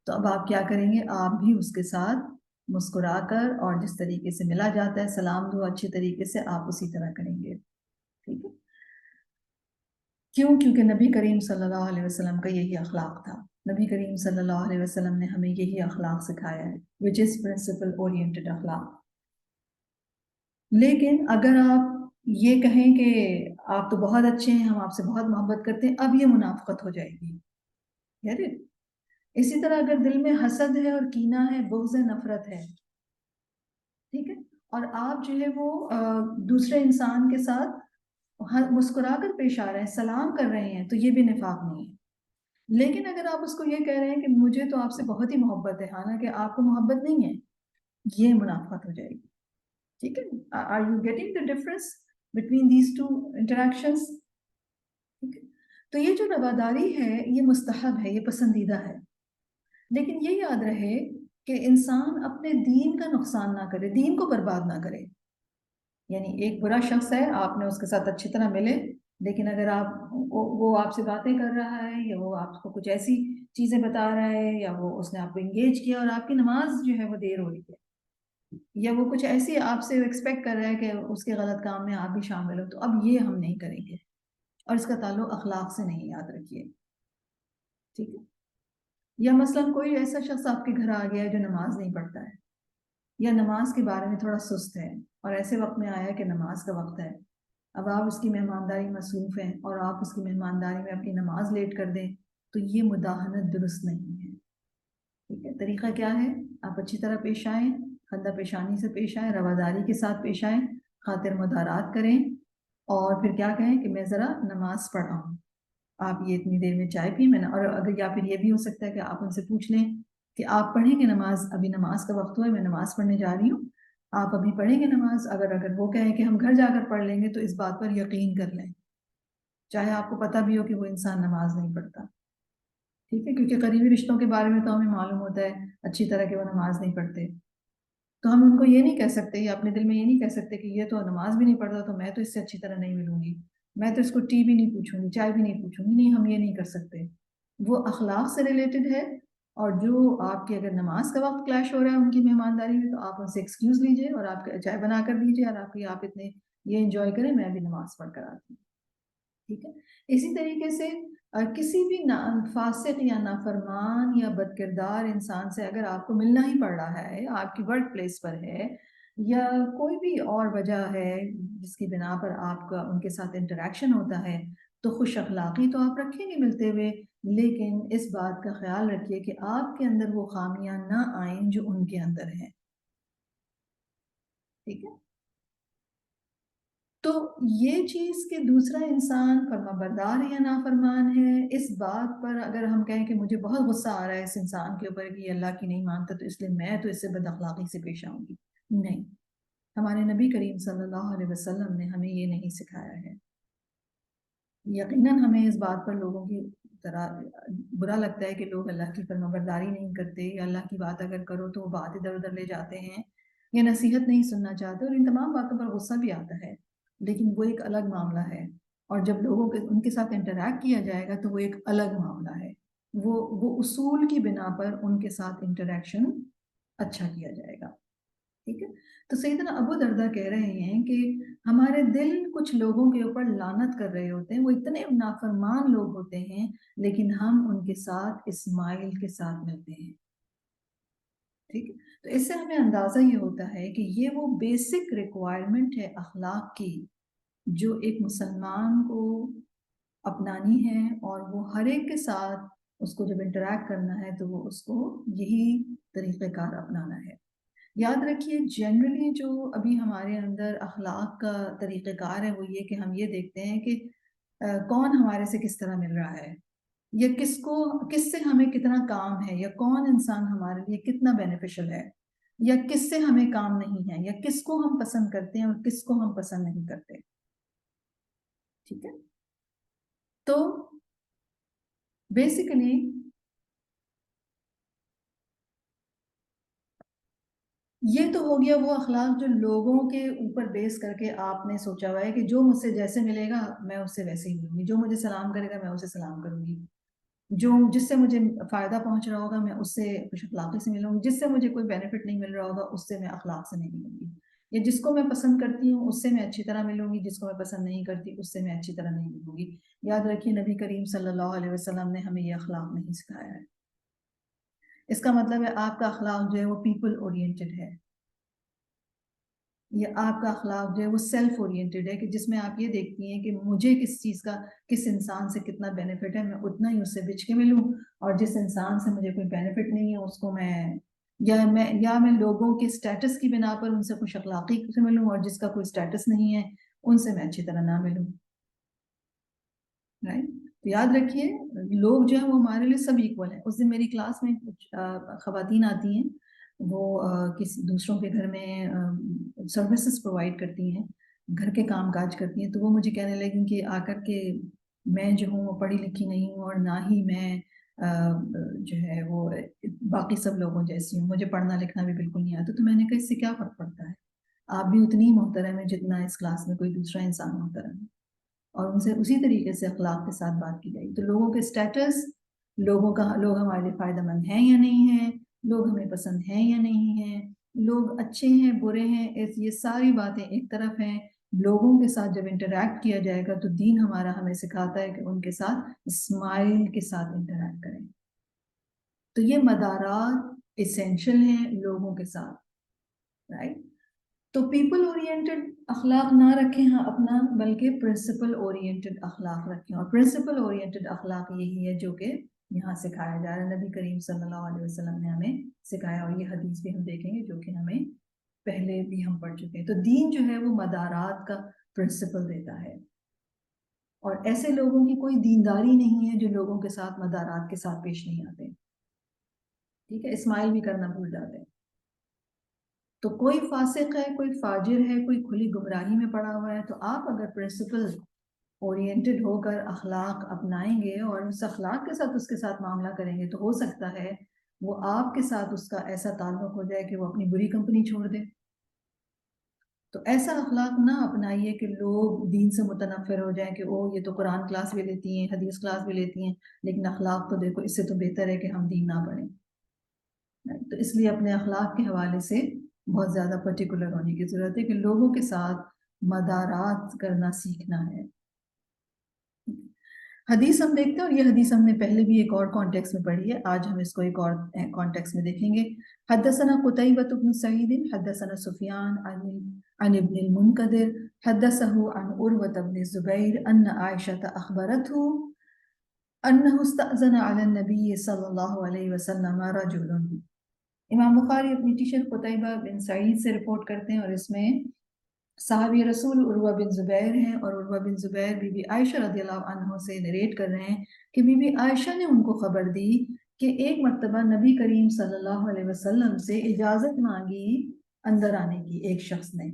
S1: تو اب آپ کیا کریں گے؟ آپ بھی اس کے ساتھ مسکرا کر اور جس طریقے سے ملا جاتا ہے سلام دعا اچھے طریقے سے آپ اسی طرح کریں گے. ٹھیک ہے، کیوں؟ کیونکہ نبی کریم صلی اللہ علیہ وسلم کا یہی اخلاق تھا. نبی کریم صلی اللہ علیہ وسلم نے ہمیں یہی اخلاق سکھایا ہے، which is principle oriented اخلاق. لیکن اگر آپ یہ کہیں کہ آپ تو بہت اچھے ہیں، ہم آپ سے بہت محبت کرتے ہیں، اب یہ منافقت ہو جائے گی. اسی طرح اگر دل میں حسد ہے اور کینہ ہے، بغض ہے، نفرت ہے، ٹھیک ہے، اور آپ جو ہے وہ دوسرے انسان کے ساتھ مسکرا کر پیش آ رہے ہیں، سلام کر رہے ہیں، تو یہ بھی نفاق نہیں ہے. لیکن اگر آپ اس کو یہ کہہ رہے ہیں کہ مجھے تو آپ سے بہت ہی محبت ہے، حالانکہ آپ کو محبت نہیں ہے، یہ منافقت ہو جائے گی. ٹھیک ہے، are you getting the difference between these two interactions? تو یہ جو رواداری ہے یہ مستحب ہے، یہ پسندیدہ ہے، لیکن یہ یاد رہے کہ انسان اپنے دین کا نقصان نہ کرے، دین کو برباد نہ کرے. یعنی ایک برا شخص ہے، آپ نے اس کے ساتھ اچھی طرح ملے، لیکن اگر وہ آپ سے باتیں کر رہا ہے یا وہ آپ کو کچھ ایسی چیزیں بتا رہا ہے یا اس نے آپ کو انگیج کیا اور آپ کی نماز جو ہے وہ دیر ہو رہی ہے، یا وہ کچھ ایسی آپ سے ایکسپیکٹ کر رہا ہے کہ اس کے غلط کام میں آپ بھی شامل ہو، تو اب یہ ہم نہیں کریں گے، اور اس کا تعلق اخلاق سے نہیں، یاد رکھیے، ٹھیک ہے؟ یا مثلا کوئی ایسا شخص آپ کے گھر آ گیا ہے جو نماز نہیں پڑھتا ہے، یا نماز کے بارے میں تھوڑا سست ہے، اور ایسے وقت میں آیا کہ نماز کا وقت ہے، اب آپ اس کی مہمانداری مصروف ہیں اور آپ اس کی مہمانداری میں اپنی نماز لیٹ کر دیں، تو یہ مداہنت درست نہیں ہے، ٹھیک ہے؟ طریقہ کیا ہے؟ آپ اچھی طرح پیش آئیں، خندہ پیشانی سے پیش آئیں، رواداری کے ساتھ پیش آئیں، خاطر مدارات کریں، اور پھر کیا کہیں کہ میں ذرا نماز پڑھ رہا ہوں، آپ یہ اتنی دیر میں چائے پی، میں نے، اور اگر یا پھر یہ بھی ہو سکتا ہے کہ آپ ان سے پوچھ لیں کہ آپ پڑھیں گے نماز، ابھی نماز کا وقت ہوا ہے، میں نماز پڑھنے جا رہی ہوں، آپ ابھی پڑھیں گے نماز؟ اگر وہ کہیں کہ ہم گھر جا کر پڑھ لیں گے، تو اس بات پر یقین کر لیں، چاہے آپ کو پتہ بھی ہو کہ وہ انسان نماز نہیں پڑھتا، ٹھیک ہے؟ کیونکہ قریبی رشتوں کے بارے میں تو ہمیں معلوم ہوتا ہے اچھی طرح کہ وہ نماز نہیں پڑھتے، تو ہم ان کو یہ نہیں کہہ سکتے، یا اپنے دل میں یہ نہیں کہہ سکتے کہ یہ تو نماز بھی نہیں پڑھتا، تو میں تو اس سے اچھی طرح نہیں ملوں گی، میں تو اس کو ٹی بھی نہیں پوچھوں گی، چائے بھی نہیں پوچھوں گی، نہیں، ہم یہ نہیں کر سکتے، وہ اخلاق سے ریلیٹڈ ہے، اور جو آپ کی اگر نماز کا وقت کلیش ہو رہا ہے ان کی مہمانداری میں، تو آپ ان سے ایکسکیوز لیجئے اور آپ چائے بنا کر دیجئے، اور آپ اتنے یہ انجوائے کریں، میں بھی نماز پڑھ کر آتی ہوں، ٹھیک ہے؟ اسی طریقے سے کسی بھی فاسق یا نافرمان یا بد کردار انسان سے اگر آپ کو ملنا ہی پڑ رہا ہے، آپ کی ورک پلیس پر ہے، یا کوئی بھی اور وجہ ہے جس کی بنا پر آپ کا ان کے ساتھ انٹریکشن ہوتا ہے، تو خوش اخلاقی تو آپ رکھیں گے ملتے ہوئے، لیکن اس بات کا خیال رکھیے کہ آپ کے اندر وہ خامیاں نہ آئیں جو ان کے اندر ہیں، ٹھیک ہے؟ تو یہ چیز کہ دوسرا انسان فرما بردار ہے یا نافرمان ہے، اس بات پر اگر ہم کہیں کہ مجھے بہت غصہ آ رہا ہے اس انسان کے اوپر کہ یہ اللہ کی نہیں مانتا، تو اس لیے میں تو اس سے بد اخلاقی سے پیش آؤں گی، نہیں، ہمارے نبی کریم صلی اللہ علیہ وسلم نے ہمیں یہ نہیں سکھایا ہے۔ یقیناً ہمیں اس بات پر لوگوں کی طرح برا لگتا ہے کہ لوگ اللہ کی فرما برداری نہیں کرتے، یا اللہ کی بات اگر کرو تو وہ بات ادھر ادھر لے جاتے ہیں، یا نصیحت نہیں سننا چاہتے، اور ان تمام باتوں پر غصہ بھی آتا ہے، لیکن وہ ایک الگ معاملہ ہے، اور جب لوگوں کے ان کے ساتھ انٹریکٹ کیا جائے گا تو وہ ایک الگ معاملہ ہے، وہ اصول کی بنا پر ان کے ساتھ انٹریکشن اچھا کیا جائے گا، ٹھیک ہے؟ تو سیدنا ابو دردہ کہہ رہے ہیں کہ ہمارے دل کچھ لوگوں کے اوپر لعنت کر رہے ہوتے ہیں، وہ اتنے نافرمان لوگ ہوتے ہیں، لیکن ہم ان کے ساتھ اسماعیل کے ساتھ ملتے ہیں، ٹھیک ہے؟ تو اس سے ہمیں اندازہ یہ ہوتا ہے کہ یہ وہ بیسک ریکوائرمنٹ ہے اخلاق کی جو ایک مسلمان کو اپنانی ہے، اور وہ ہر ایک کے ساتھ اس کو جب انٹریکٹ کرنا ہے تو وہ اس کو یہی طریقہ کار اپنانا ہے۔ یاد رکھیے جنرلی جو ابھی ہمارے اندر اخلاق کا طریقہ کار ہے، وہ یہ کہ ہم یہ دیکھتے ہیں کہ کون ہمارے سے کس طرح مل رہا ہے، یا کس سے ہمیں کتنا کام ہے، یا کون انسان ہمارے لیے کتنا بینیفیشل ہے، یا کس سے ہمیں کام نہیں ہے، یا کس کو ہم پسند کرتے ہیں اور کس کو ہم پسند نہیں کرتے، ٹھیک ہے؟ تو بیسیکلی یہ تو ہو گیا وہ اخلاق جو لوگوں کے اوپر بیس کر کے آپ نے سوچا ہوا ہے کہ جو مجھ سے جیسے ملے گا میں اس سے ویسے ہی ملوں گی، جو مجھے سلام کرے گا میں اسے سلام کروں گی، جس سے مجھے فائدہ پہنچ رہا ہوگا میں اس سے خوش اخلاقی سے ملوں گی، جس سے مجھے کوئی بینیفٹ نہیں مل رہا ہوگا اس سے میں اخلاق سے نہیں ملوں گی، یا جس کو میں پسند کرتی ہوں اس سے میں اچھی طرح ملوں گی، جس کو میں پسند نہیں کرتی اس سے میں اچھی طرح نہیں ملوں گی۔ یاد رکھیے نبی کریم صلی اللہ علیہ وسلم نے ہمیں یہ اخلاق نہیں سکھایا ہے۔ اس کا مطلب ہے آپ کا اخلاق جو ہے وہ پیپل اورینٹڈ ہے، یا آپ کا اخلاق جو ہے وہ سیلف اورینٹڈ ہے، کہ جس میں آپ یہ دیکھتی ہیں کہ مجھے کس چیز کا، کس انسان سے کتنا بینیفٹ ہے، میں اتنا ہی اس سے بچ کے ملوں، اور جس انسان سے مجھے کوئی بینیفٹ نہیں ہے اس کو میں لوگوں کے سٹیٹس کی بنا پر ان سے خوش اخلاقی سے ملوں، اور جس کا کوئی سٹیٹس نہیں ہے ان سے میں اچھی طرح نہ ملوں، رائٹ؟ تو یاد رکھیے لوگ جو ہیں وہ ہمارے لیے سب ایکول ہیں۔ اس دن میری کلاس میں کچھ خواتین آتی ہیں، وہ کسی دوسروں کے گھر میں سروسز پرووائڈ کرتی ہیں، گھر کے کام کاج کرتی ہیں، تو وہ مجھے کہنے لگیں کہ آ کر کے میں جو ہوں وہ پڑھی لکھی نہیں ہوں، اور نہ ہی میں جو ہے وہ باقی سب لوگوں جیسی ہوں، مجھے پڑھنا لکھنا بھی بالکل نہیں آتا۔ تو میں نے کہا اس سے کیا فرق پڑتا ہے، آپ بھی اتنی ہی محترم ہیں جتنا اس کلاس میں کوئی دوسرا انسان محترم ہے، اور ان سے اسی طریقے سے اخلاق کے ساتھ بات کی جائے۔ تو لوگوں کے سٹیٹس، لوگ ہمارے لیے فائدہ مند ہیں یا نہیں ہیں، لوگ ہمیں پسند ہیں یا نہیں ہیں، لوگ اچھے ہیں برے ہیں یہ ساری باتیں ایک طرف ہیں، لوگوں کے ساتھ جب انٹریکٹ کیا جائے گا تو دین ہمارا ہمیں سکھاتا ہے کہ ان کے ساتھ اسمائل کے ساتھ انٹریکٹ کریں. تو یہ مدارات اسینشل ہیں لوگوں کے ساتھ، رائٹ. تو پیپل اورینٹڈ اخلاق نہ رکھیں ہاں اپنا، بلکہ پرنسپل اورینٹڈ اخلاق رکھیں. اور پرنسپل اورینٹڈ اخلاق یہی ہے جو کہ یہاں سکھایا جا رہا ہے. نبی کریم صلی اللہ علیہ وسلم نے ہمیں سکھایا، اور یہ حدیث بھی ہم دیکھیں گے جو کہ ہمیں پہلے بھی ہم پڑھ چکے ہیں. تو دین جو ہے وہ مدارات کا پرنسپل دیتا ہے، اور ایسے لوگوں کی کوئی دینداری نہیں ہے جو لوگوں کے ساتھ مدارات کے ساتھ پیش نہیں آتے. ٹھیک ہے، اسمائل بھی کرنا بھول جاتے ہیں. تو کوئی فاسق ہے، کوئی فاجر ہے، کوئی کھلی گمراہی میں پڑا ہوا ہے، تو آپ اگر پرنسپل اورینٹڈ ہو کر اخلاق اپنائیں گے اور اس اخلاق کے ساتھ اس کے ساتھ معاملہ کریں گے تو ہو سکتا ہے وہ آپ کے ساتھ اس کا ایسا تعلق ہو جائے کہ وہ اپنی بری کمپنی چھوڑ دے. تو ایسا اخلاق نہ اپنائیے کہ لوگ دین سے متنفر ہو جائیں کہ او یہ تو قرآن کلاس بھی لیتی ہیں، حدیث کلاس بھی لیتی ہیں، لیکن اخلاق تو دیکھو اس سے تو بہتر ہے کہ ہم دین نہ پڑھیں. تو اس لیے اپنے اخلاق کے حوالے سے بہت زیادہ پرٹیکولر ہونے کی ضرورت ہے کہ لوگوں کے ساتھ مدارات کرنا سیکھنا ہے. حدیث ہم دیکھتے ہیں، اور یہ حدیث ہم نے پہلے بھی ایک اور کانٹیکس میں پڑھی ہے، آج ہم اس کو ایک اور کانٹیکس میں دیکھیں گے. حدثنا قتيبة بن سعيد حدثنا سفيان عن ابن المنكدر حدثه عن عروة بن الزبير أن عائشة أخبرته أنه استأذن على النبي صلى الله عليه وسلم رجل. امام بخاری اپنی ٹیچر قتیبہ بن سعید سے رپورٹ کرتے ہیں، اور اس میں صحابی رسول عروہ بن زبیر ہیں، اور عروہ بن زبیر بی بی عائشہ رضی اللہ عنہ سے نریٹ کر رہے ہیں کہ بی بی عائشہ نے ان کو خبر دی کہ ایک مرتبہ نبی کریم صلی اللہ علیہ وسلم سے اجازت مانگی اندر آنے کی ایک شخص نے.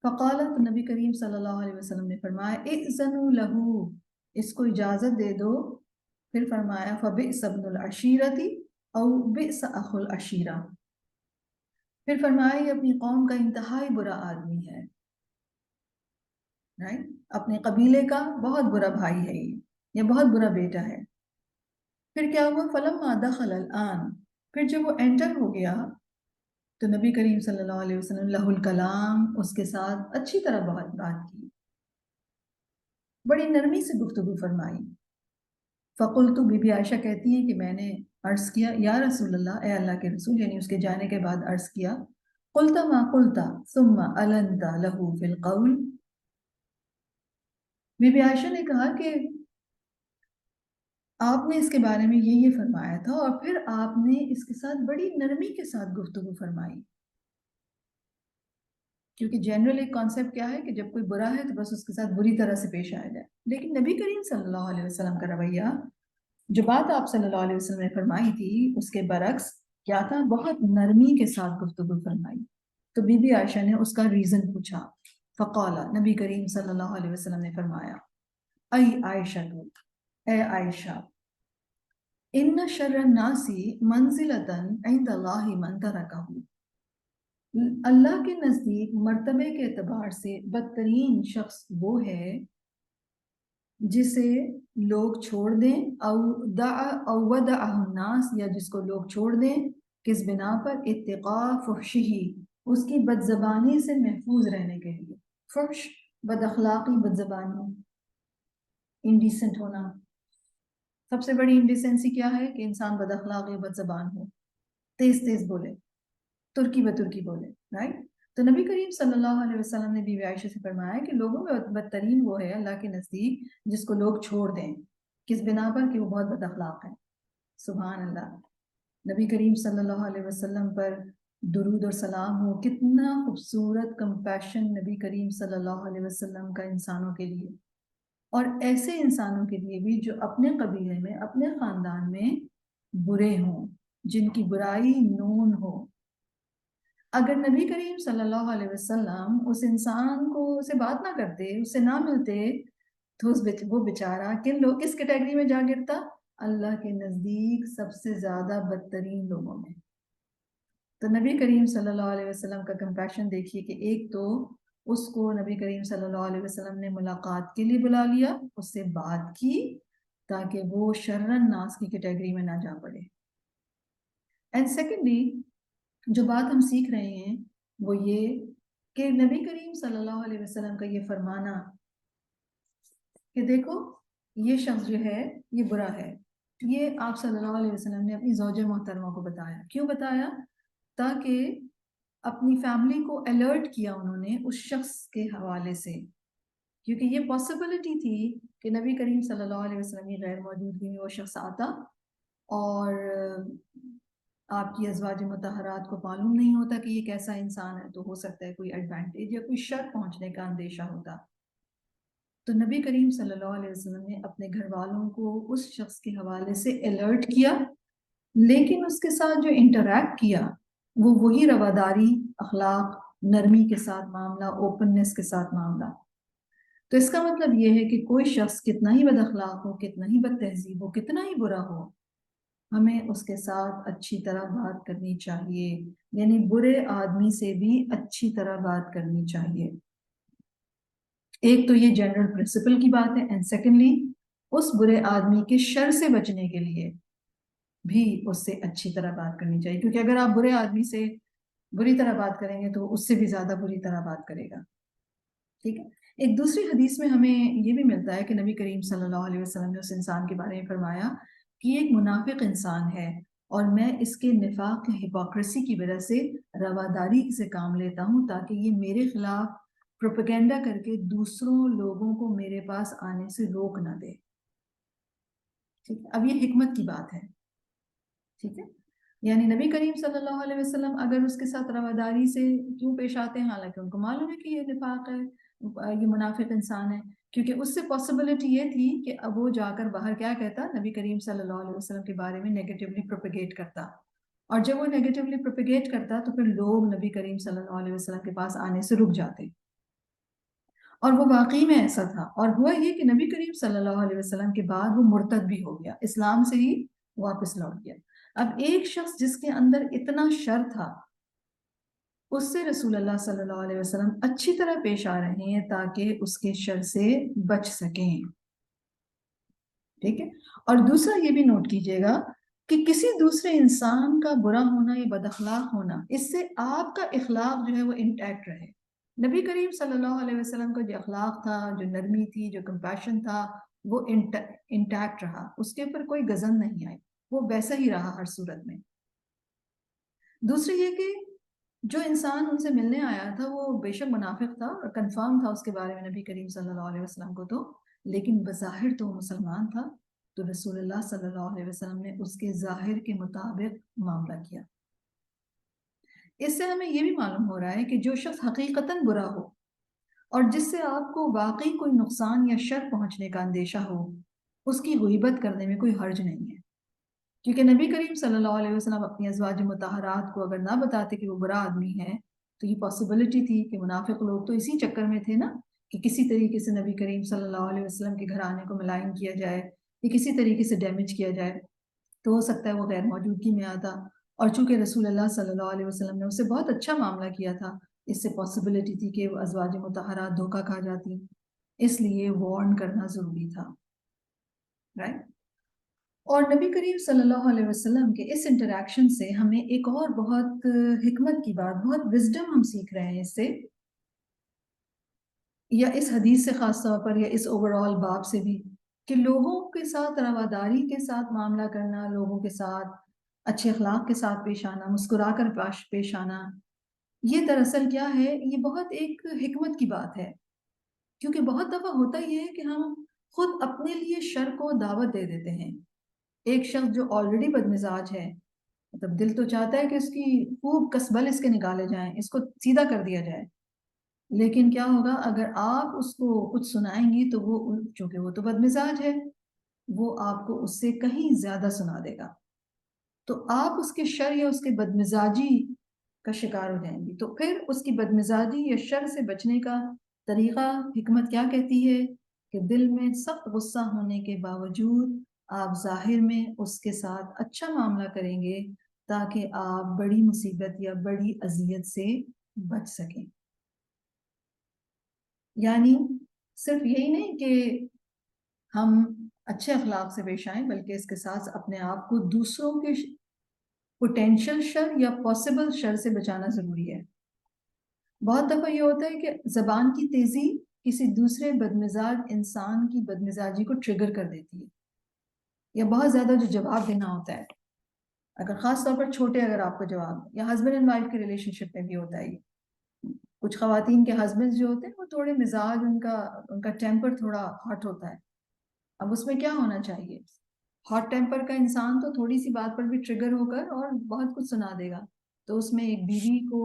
S1: فقالت، نبی کریم صلی اللہ علیہ وسلم نے فرمایا اذنوا لہو، اس کو اجازت دے دو. پھر فرمایا فبئس ابن العشیرتی او بئس اخو العشیرہ. پھر فرمایا یہ اپنی قوم کا انتہائی برا آدمی ہے، رائٹ، اپنے قبیلے کا بہت برا بھائی ہے یہ بہت برا بیٹا ہے. پھر کیا ہوا؟ فلما دخل الان، پھر جب وہ انٹر ہو گیا تو نبی کریم صلی اللہ علیہ وسلم لہ الکلام، اس کے ساتھ اچھی طرح بات کی، بڑی نرمی سے گفتگو فرمائی. فقلت، بی بی عائشہ کہتی ہیں کہ میں نے عرض کیا یا رسول اللہ، اے اللہ کے رسول، یعنی اس کے جانے کے بعد عرض کیا قلت ما قلت ثم النت له فی القول. بی بی عائشہ نے کہا کہ آپ نے اس کے بارے میں یہ فرمایا تھا، اور پھر آپ نے اس کے ساتھ بڑی نرمی کے ساتھ گفتگو فرمائی. کیونکہ جنرل ایک کانسیپٹ کیا ہے کہ جب کوئی برا ہے تو بس اس کے ساتھ بری طرح سے پیش آیا جائے، لیکن نبی کریم صلی اللہ علیہ وسلم کا رویہ، جو بات آپ صلی اللہ علیہ وسلم نے فرمائی تھی اس کے برعکس کیا تھا؟ بہت نرمی کے ساتھ گفتگو فرمائی. تو بی بی عائشہ نے اس کا ریزن پوچھا. فقال، نبی کریم صلی اللہ علیہ وسلم نے فرمایا ای عائشہ، اے عائشہ، ان شر الناس منزلۃ عند اللہ من ترکہ، اللہ کے نزدیک مرتبے کے اعتبار سے بدترین شخص وہ ہے جسے لوگ چھوڑ دیں، او ودعہ الناس، یا جس کو لوگ چھوڑ دیں کس بنا پر؟ اتقاء فحشہ، اس کی بد زبانی سے محفوظ رہنے کے لیے. فحش، بد اخلاقی، بد زبانی، انڈیسنٹ ہونا. سب سے بڑی انڈیسنسی کیا ہے؟ کہ انسان بد اخلاق یا بد زبان ہو، تیز تیز بولے، ترکی بترکی بولے، رائٹ. تو نبی کریم صلی اللہ علیہ وسلم نے بی بی عائشہ سے فرمایا کہ لوگوں میں بدترین وہ ہے اللہ کے نزدیک جس کو لوگ چھوڑ دیں کس بنا پر؟ کہ وہ بہت بد اخلاق ہے. سبحان اللہ. نبی کریم صلی اللہ علیہ وسلم پر درود اور سلام ہو. کتنا خوبصورت کمپیشن نبی کریم صلی اللہ علیہ وسلم کا انسانوں کے لیے، اور ایسے انسانوں کے لیے بھی جو اپنے قبیلے میں، اپنے خاندان میں برے ہوں، جن کی برائی نون ہو. اگر نبی کریم صلی اللہ علیہ وسلم اس انسان کو سے بات نہ کرتے، اس سے نہ ملتے، تو وہ بیچارہ کس کیٹیگری میں جا گرتا؟ اللہ کے نزدیک سب سے زیادہ بدترین لوگوں میں. تو نبی کریم صلی اللہ علیہ وسلم کا کمپیشن دیکھیے کہ ایک تو اس کو نبی کریم صلی اللہ علیہ وسلم نے ملاقات کے لیے بلا لیا، اس سے بات کی تاکہ وہ شر الناس کی کیٹیگری میں نہ جا پڑے. اینڈ سیکنڈلی جو بات ہم سیکھ رہے ہیں وہ یہ کہ نبی کریم صلی اللہ علیہ وسلم کا یہ فرمانا کہ دیکھو یہ شخص جو ہے یہ برا ہے، یہ آپ صلی اللہ علیہ وسلم نے اپنی زوجہ محترمہ کو بتایا. کیوں بتایا؟ تاکہ اپنی فیملی کو الرٹ کیا انہوں نے اس شخص کے حوالے سے، کیونکہ یہ پاسبلٹی تھی کہ نبی کریم صلی اللہ علیہ وسلم کی غیر موجودگی میں وہ شخص آتا اور آپ کی ازواج مطہرات کو معلوم نہیں ہوتا کہ یہ کیسا انسان ہے، تو ہو سکتا ہے کوئی ایڈوانٹیج یا کوئی شر پہنچنے کا اندیشہ ہوتا. تو نبی کریم صلی اللہ علیہ وسلم نے اپنے گھر والوں کو اس شخص کے حوالے سے الرٹ کیا، لیکن اس کے ساتھ جو انٹریکٹ کیا وہ وہی رواداری، اخلاق، نرمی کے ساتھ معاملہ، اوپننس کے ساتھ معاملہ. تو اس کا مطلب یہ ہے کہ کوئی شخص کتنا ہی بد اخلاق ہو، کتنا ہی بد تہذیب ہو، کتنا ہی برا ہو، ہمیں اس کے ساتھ اچھی طرح بات کرنی چاہیے. یعنی برے آدمی سے بھی اچھی طرح بات کرنی چاہیے. ایک تو یہ جنرل پرنسپل کی بات ہے، اینڈ سیکنڈلی اس برے آدمی کے شر سے بچنے کے لیے بھی اس سے اچھی طرح بات کرنی چاہیے، کیونکہ اگر آپ برے آدمی سے بری طرح بات کریں گے تو اس سے بھی زیادہ بری طرح بات کرے گا. ٹھیک ہے. ایک دوسری حدیث میں ہمیں یہ بھی ملتا ہے کہ نبی کریم صلی اللہ علیہ وسلم نے اس انسان کے بارے میں فرمایا کہ یہ ایک منافق انسان ہے اور میں اس کے نفاق ہپوکریسی کی وجہ سے رواداری سے کام لیتا ہوں تاکہ یہ میرے خلاف پروپیگنڈا کر کے دوسروں لوگوں کو میرے پاس آنے سے روک نہ دے. ٹھیک ہے. اب یہ حکمت کی بات ہے. ٹھیک ہے. یعنی نبی کریم صلی اللہ علیہ وسلم اگر اس کے ساتھ رواداری سے کیوں پیش آتے ہیں، حالانکہ ان کو معلوم ہے کہ یہ نفاق ہے، یہ منافق انسان ہے، کیونکہ اس سے پاسبلٹی یہ تھی کہ اب وہ جا کر باہر کیا کہتا، نبی کریم صلی اللہ علیہ وسلم کے بارے میں نیگیٹیولی پروپیگیٹ کرتا، اور جب وہ نیگیٹیولی پروپیگیٹ کرتا تو پھر لوگ نبی کریم صلی اللہ علیہ وسلم کے پاس آنے سے رک جاتے. اور وہ واقعی میں ایسا تھا، اور ہوا یہ کہ نبی کریم صلی اللہ علیہ وسلم کے بعد وہ مرتد بھی ہو گیا، اسلام سے ہی واپس لوٹ گیا. اب ایک شخص جس کے اندر اتنا شر تھا، اس سے رسول اللہ صلی اللہ علیہ وسلم اچھی طرح پیش آ رہے ہیں تاکہ اس کے شر سے بچ سکیں. ٹھیک ہے. اور دوسرا یہ بھی نوٹ کیجئے گا کہ کسی دوسرے انسان کا برا ہونا یا بد اخلاق ہونا، اس سے آپ کا اخلاق جو ہے وہ انٹیکٹ رہے. نبی کریم صلی اللہ علیہ وسلم کا جو اخلاق تھا، جو نرمی تھی، جو کمپیشن تھا، وہ انٹیکٹ رہا، اس کے اوپر کوئی غضب نہیں آئی، وہ ویسا ہی رہا ہر صورت میں. دوسری یہ کہ جو انسان ان سے ملنے آیا تھا وہ بے شک منافق تھا اور کنفرم تھا اس کے بارے میں نبی کریم صلی اللہ علیہ وسلم کو، تو لیکن بظاہر تو وہ مسلمان تھا، تو رسول اللہ صلی اللہ علیہ وسلم نے اس کے ظاہر کے مطابق معاملہ کیا. اس سے ہمیں یہ بھی معلوم ہو رہا ہے کہ جو شخص حقیقتاً برا ہو اور جس سے آپ کو واقعی کوئی نقصان یا شر پہنچنے کا اندیشہ ہو، اس کی غیبت کرنے میں کوئی حرج نہیں ہے، کیونکہ نبی کریم صلی اللہ علیہ وسلم اپنی ازواج مطہرات کو اگر نہ بتاتے کہ وہ برا آدمی ہے تو یہ پاسبلٹی تھی کہ منافق لوگ تو اسی چکر میں تھے نا کہ کسی طریقے سے نبی کریم صلی اللہ علیہ وسلم کے گھرانے کو ملائن کیا جائے یا کسی طریقے سے ڈیمیج کیا جائے، تو ہو سکتا ہے وہ غیر موجودگی میں آتا. اور چونکہ رسول اللہ صلی اللہ علیہ وسلم نے اس سے بہت اچھا معاملہ کیا تھا، اس سے پاسبلٹی تھی کہ وہ ازواج مطہرات دھوکہ کھا جاتی، اس لیے وارن کرنا ضروری تھا. رائٹ. اور نبی کریم صلی اللہ علیہ وسلم کے اس انٹریکشن سے ہمیں ایک اور بہت حکمت کی بات، بہت وزڈم ہم سیکھ رہے ہیں اس سے، یا اس حدیث سے خاص طور پر، یا اس اوور آل باب سے بھی، کہ لوگوں کے ساتھ رواداری کے ساتھ معاملہ کرنا، لوگوں کے ساتھ اچھے اخلاق کے ساتھ پیش آنا، مسکرا کر پیش آنا، یہ دراصل کیا ہے، یہ بہت ایک حکمت کی بات ہے. کیونکہ بہت دفعہ ہوتا یہ ہے کہ ہم خود اپنے لیے شر کو دعوت دے دیتے ہیں. ایک شخص جو آلریڈی بد مزاج ہے، مطلب دل تو چاہتا ہے کہ اس کی خوب کسبل اس کے نکالے جائیں، اس کو سیدھا کر دیا جائے، لیکن کیا ہوگا اگر آپ اس کو کچھ سنائیں گی تو وہ، چونکہ وہ تو بد مزاج ہے، وہ آپ کو اس سے کہیں زیادہ سنا دے گا، تو آپ اس کے شر یا اس کے بد مزاجی کا شکار ہو جائیں گی. تو پھر اس کی بد مزاجی یا شر سے بچنے کا طریقہ حکمت کیا کہتی ہے کہ دل میں سخت غصہ ہونے کے باوجود آپ ظاہر میں اس کے ساتھ اچھا معاملہ کریں گے تاکہ آپ بڑی مصیبت یا بڑی اذیت سے بچ سکیں. یعنی صرف یہی نہیں کہ ہم اچھے اخلاق سے پیش آئیں، بلکہ اس کے ساتھ اپنے آپ کو دوسروں کے پوٹینشل شر یا پاسبل شر سے بچانا ضروری ہے۔ بہت دفعہ یہ ہوتا ہے کہ زبان کی تیزی کسی دوسرے بدمزاج انسان کی بدمزاجی کو ٹریگر کر دیتی ہے، یا بہت زیادہ جو جواب دینا ہوتا ہے، اگر خاص طور پر چھوٹے اگر آپ کا جواب، یا ہسبینڈ اینڈ وائف کے ریلیشن شپ میں بھی ہوتا ہے یہ، کچھ خواتین کے ہسبینڈ جو ہوتے ہیں وہ تھوڑے مزاج ان کا ٹیمپر تھوڑا ہاٹ ہوتا ہے۔ اب اس میں کیا ہونا چاہیے، ہاٹ ٹیمپر کا انسان تو تھوڑی سی بات پر بھی ٹریگر ہو کر اور بہت کچھ سنا دے گا، تو اس میں ایک بیوی کو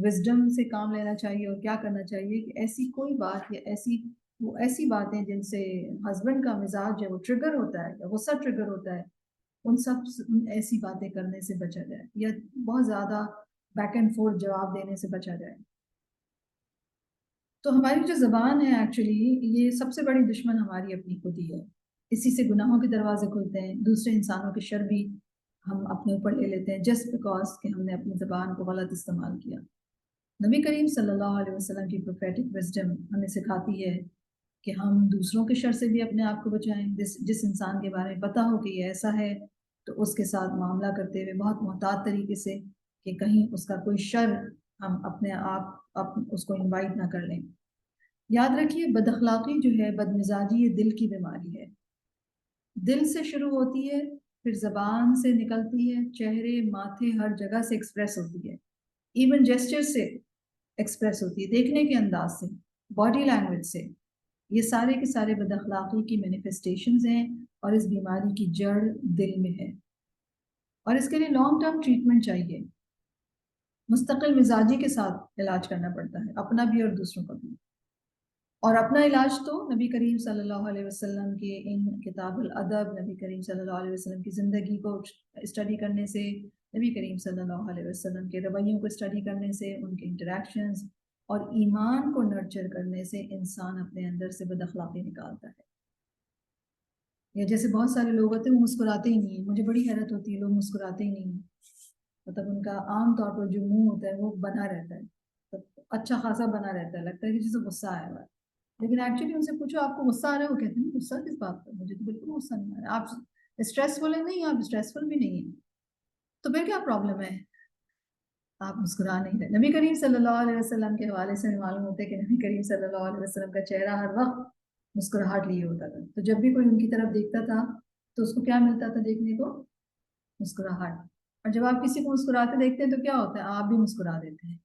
S1: وزڈم سے کام لینا چاہیے اور کیا کرنا چاہیے کہ ایسی کوئی بات یا ایسی باتیں جن سے ہسبینڈ کا مزاج جو ہے وہ ٹریگر ہوتا ہے یا غصہ ٹریگر ہوتا ہے، ان ایسی باتیں کرنے سے بچا جائے، یا بہت زیادہ بیک اینڈ فورتھ جواب دینے سے بچا جائے۔ تو ہماری جو زبان ہے ایکچولی یہ سب سے بڑی دشمن ہماری اپنی خود ہی ہے، اسی سے گناہوں کے دروازے کھلتے ہیں، دوسرے انسانوں کے شر بھی ہم اپنے اوپر لے لیتے ہیں جسٹ بیکاز کہ ہم نے اپنی زبان کو غلط استعمال کیا۔ نبی کریم صلی اللہ علیہ وسلم کی پروفیٹک وزڈم ہمیں سکھاتی ہے کہ ہم دوسروں کے شر سے بھی اپنے آپ کو بچائیں، جس انسان کے بارے میں پتہ ہو کہ یہ ایسا ہے تو اس کے ساتھ معاملہ کرتے ہوئے بہت محتاط طریقے سے کہ کہیں اس کا کوئی شر ہم اپنے آپ اس کو انوائٹ نہ کر لیں۔ یاد رکھیے بد اخلاقی جو ہے، بد مزاجی، یہ دل کی بیماری ہے، دل سے شروع ہوتی ہے، پھر زبان سے نکلتی ہے، چہرے ماتھے ہر جگہ سے ایکسپریس ہوتی ہے، ایون جیسچر سے ایکسپریس ہوتی ہے، دیکھنے کے انداز سے، باڈی لینگویج سے، یہ سارے کے سارے بد اخلاقی کی مینیفیسٹیشنز ہیں، اور اس بیماری کی جڑ دل میں ہے، اور اس کے لیے لانگ ٹرم ٹریٹمنٹ چاہیے، مستقل مزاجی کے ساتھ علاج کرنا پڑتا ہے، اپنا بھی اور دوسروں کا بھی۔ اور اپنا علاج تو نبی کریم صلی اللہ علیہ وسلم کے ان کتاب الادب، نبی کریم صلی اللہ علیہ وسلم کی زندگی کو اسٹڈی کرنے سے، نبی کریم صلی اللہ علیہ وسلم کے رویوں کو اسٹڈی کرنے سے، ان کے انٹریکشنز اور ایمان کو نرچر کرنے سے انسان اپنے اندر سے بد اخلاقی نکالتا ہے۔ یا جیسے بہت سارے لوگ ہوتے ہیں وہ مسکراتے ہی نہیں ہیں، مجھے بڑی حیرت ہوتی ہے لوگ مسکراتے ہی نہیں ہیں، مطلب ان کا عام طور پر جو منہ ہوتا ہے وہ بنا رہتا ہے، اچھا خاصا بنا رہتا ہے، لگتا ہے کہ جسے غصہ آیا ہوا ہے، لیکن ایکچولی ان سے پوچھو آپ کو غصہ آ رہا ہے، وہ کہتے ہیں غصہ کس بات پر، مجھے تو بالکل غصہ نہیں آ رہا ہے۔ آپ اسٹریسفل ہیں؟ نہیں، آپ اسٹریسفل بھی نہیں ہیں، تو پھر کیا پرابلم ہے؟ آپ مسکرا نہیں رہے۔ نبی کریم صلی اللہ علیہ وسلم کے حوالے سے معلوم ہوتا ہے کہ نبی کریم صلی اللہ علیہ وسلم کا چہرہ ہر وقت مسکراہٹ لیے ہوتا تھا، تو جب بھی کوئی ان کی طرف دیکھتا تھا تو اس کو کیا ملتا تھا دیکھنے کو؟ مسکراہٹ۔ اور جب آپ کسی کو مسکراتے دیکھتے ہیں تو کیا ہوتا ہے؟ آپ بھی مسکرا دیتے ہیں،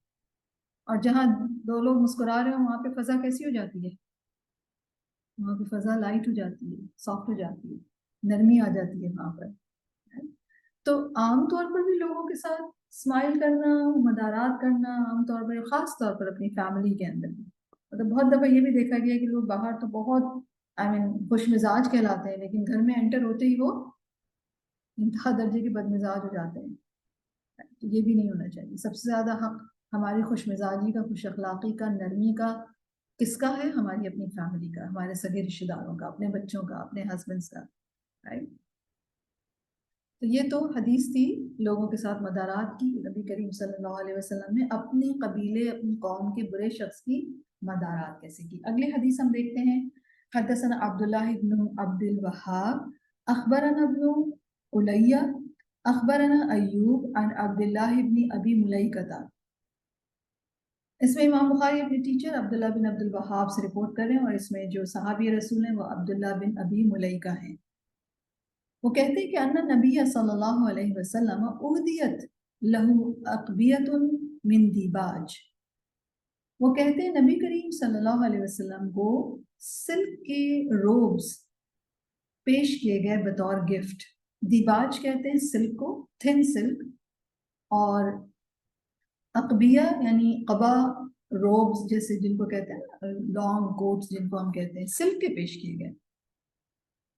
S1: اور جہاں دو لوگ مسکرا رہے ہوں وہاں پہ فضا کیسی ہو جاتی ہے؟ وہاں پہ فضا لائٹ ہو جاتی ہے، سافٹ ہو جاتی ہے، نرمی آ جاتی ہے وہاں پر۔ تو عام طور پر بھی لوگوں کے ساتھ اسمائل کرنا، مدارات کرنا، عام طور پر خاص طور پر اپنی فیملی کے اندر بھی، مطلب بہت دفعہ یہ بھی دیکھا گیا کہ لوگ باہر تو بہت خوش مزاج کہلاتے ہیں، لیکن گھر میں انٹر ہوتے ہی وہ انتہا درجے کے بد مزاج ہو جاتے ہیں، تو یہ بھی نہیں ہونا چاہیے۔ سب سے زیادہ حق ہماری خوش مزاجی کا، خوش اخلاقی کا، نرمی کا کس کا ہے؟ ہماری اپنی فیملی کا، ہمارے سگے رشتے داروں کا، اپنے بچوں کا، اپنے ہسبینڈس کا، رائٹ؟ تو یہ تو حدیث تھی لوگوں کے ساتھ مدارات کی، نبی کریم صلی اللہ علیہ وسلم نے اپنے قبیلے، اپنی قوم کے برے شخص کی مدارات کیسے کی۔ اگلی حدیث ہم دیکھتے ہیں، حدثنا عبداللہ بن عبد الوہاب اخبرنا ابن علیہ اخبرنا ایوب عن عبداللہ بن ابی ملیکہ۔ اس میں امام بخاری اپنے ٹیچر عبداللہ بن عبد الوہاب سے رپورٹ کر رہے ہیں، اور اس میں جو صحابی رسول ہیں وہ عبداللہ بن ابی ملیکہ ہیں۔ وہ کہتے ہیں کہ ان نبی صلی اللہ علیہ وسلم اہدیت لہو اقبیت من دیباج، وہ کہتے ہیں نبی کریم صلی اللہ علیہ وسلم کو سلک کے روبز پیش کیے گئے بطور گفٹ۔ دیباج کہتے ہیں سلک کو، تھن سلک، اور اقبیہ یعنی قبا، روبز جیسے جن کو کہتے ہیں لانگ کوٹس جن کو ہم کہتے ہیں، سلک کے پیش کیے گئے،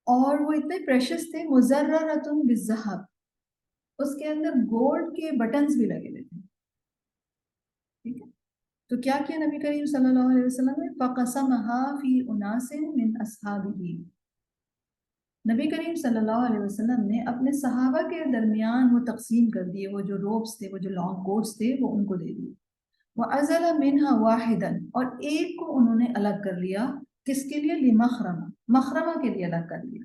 S1: اور وہ اتنے پریشس تھے، مزررۃ بالذہب، اس کے اندر گولڈ کے بٹنز بھی لگے ہوئے تھے، ٹھیک ہے؟ تو کیا کیا نبی کریم صلی اللہ علیہ وسلم نے؟ فَقَسَمَهَا فِي أُنَاسٍ مِّنْ أَصْحَابِهِ، نبی کریم صلی اللہ علیہ وسلم نے اپنے صحابہ کے درمیان وہ تقسیم کر دیے، وہ جو روبس تھے، وہ جو لانگ کوٹس تھے، وہ ان کو دے دیے۔ وَأَزَلَ مِنْهَا وَاحِدًا، اور ایک کو انہوں نے الگ کر لیا، کس کے لیے؟ لِمَخْرَمَہ، مخرمہ کے لیے الگ کر لیا۔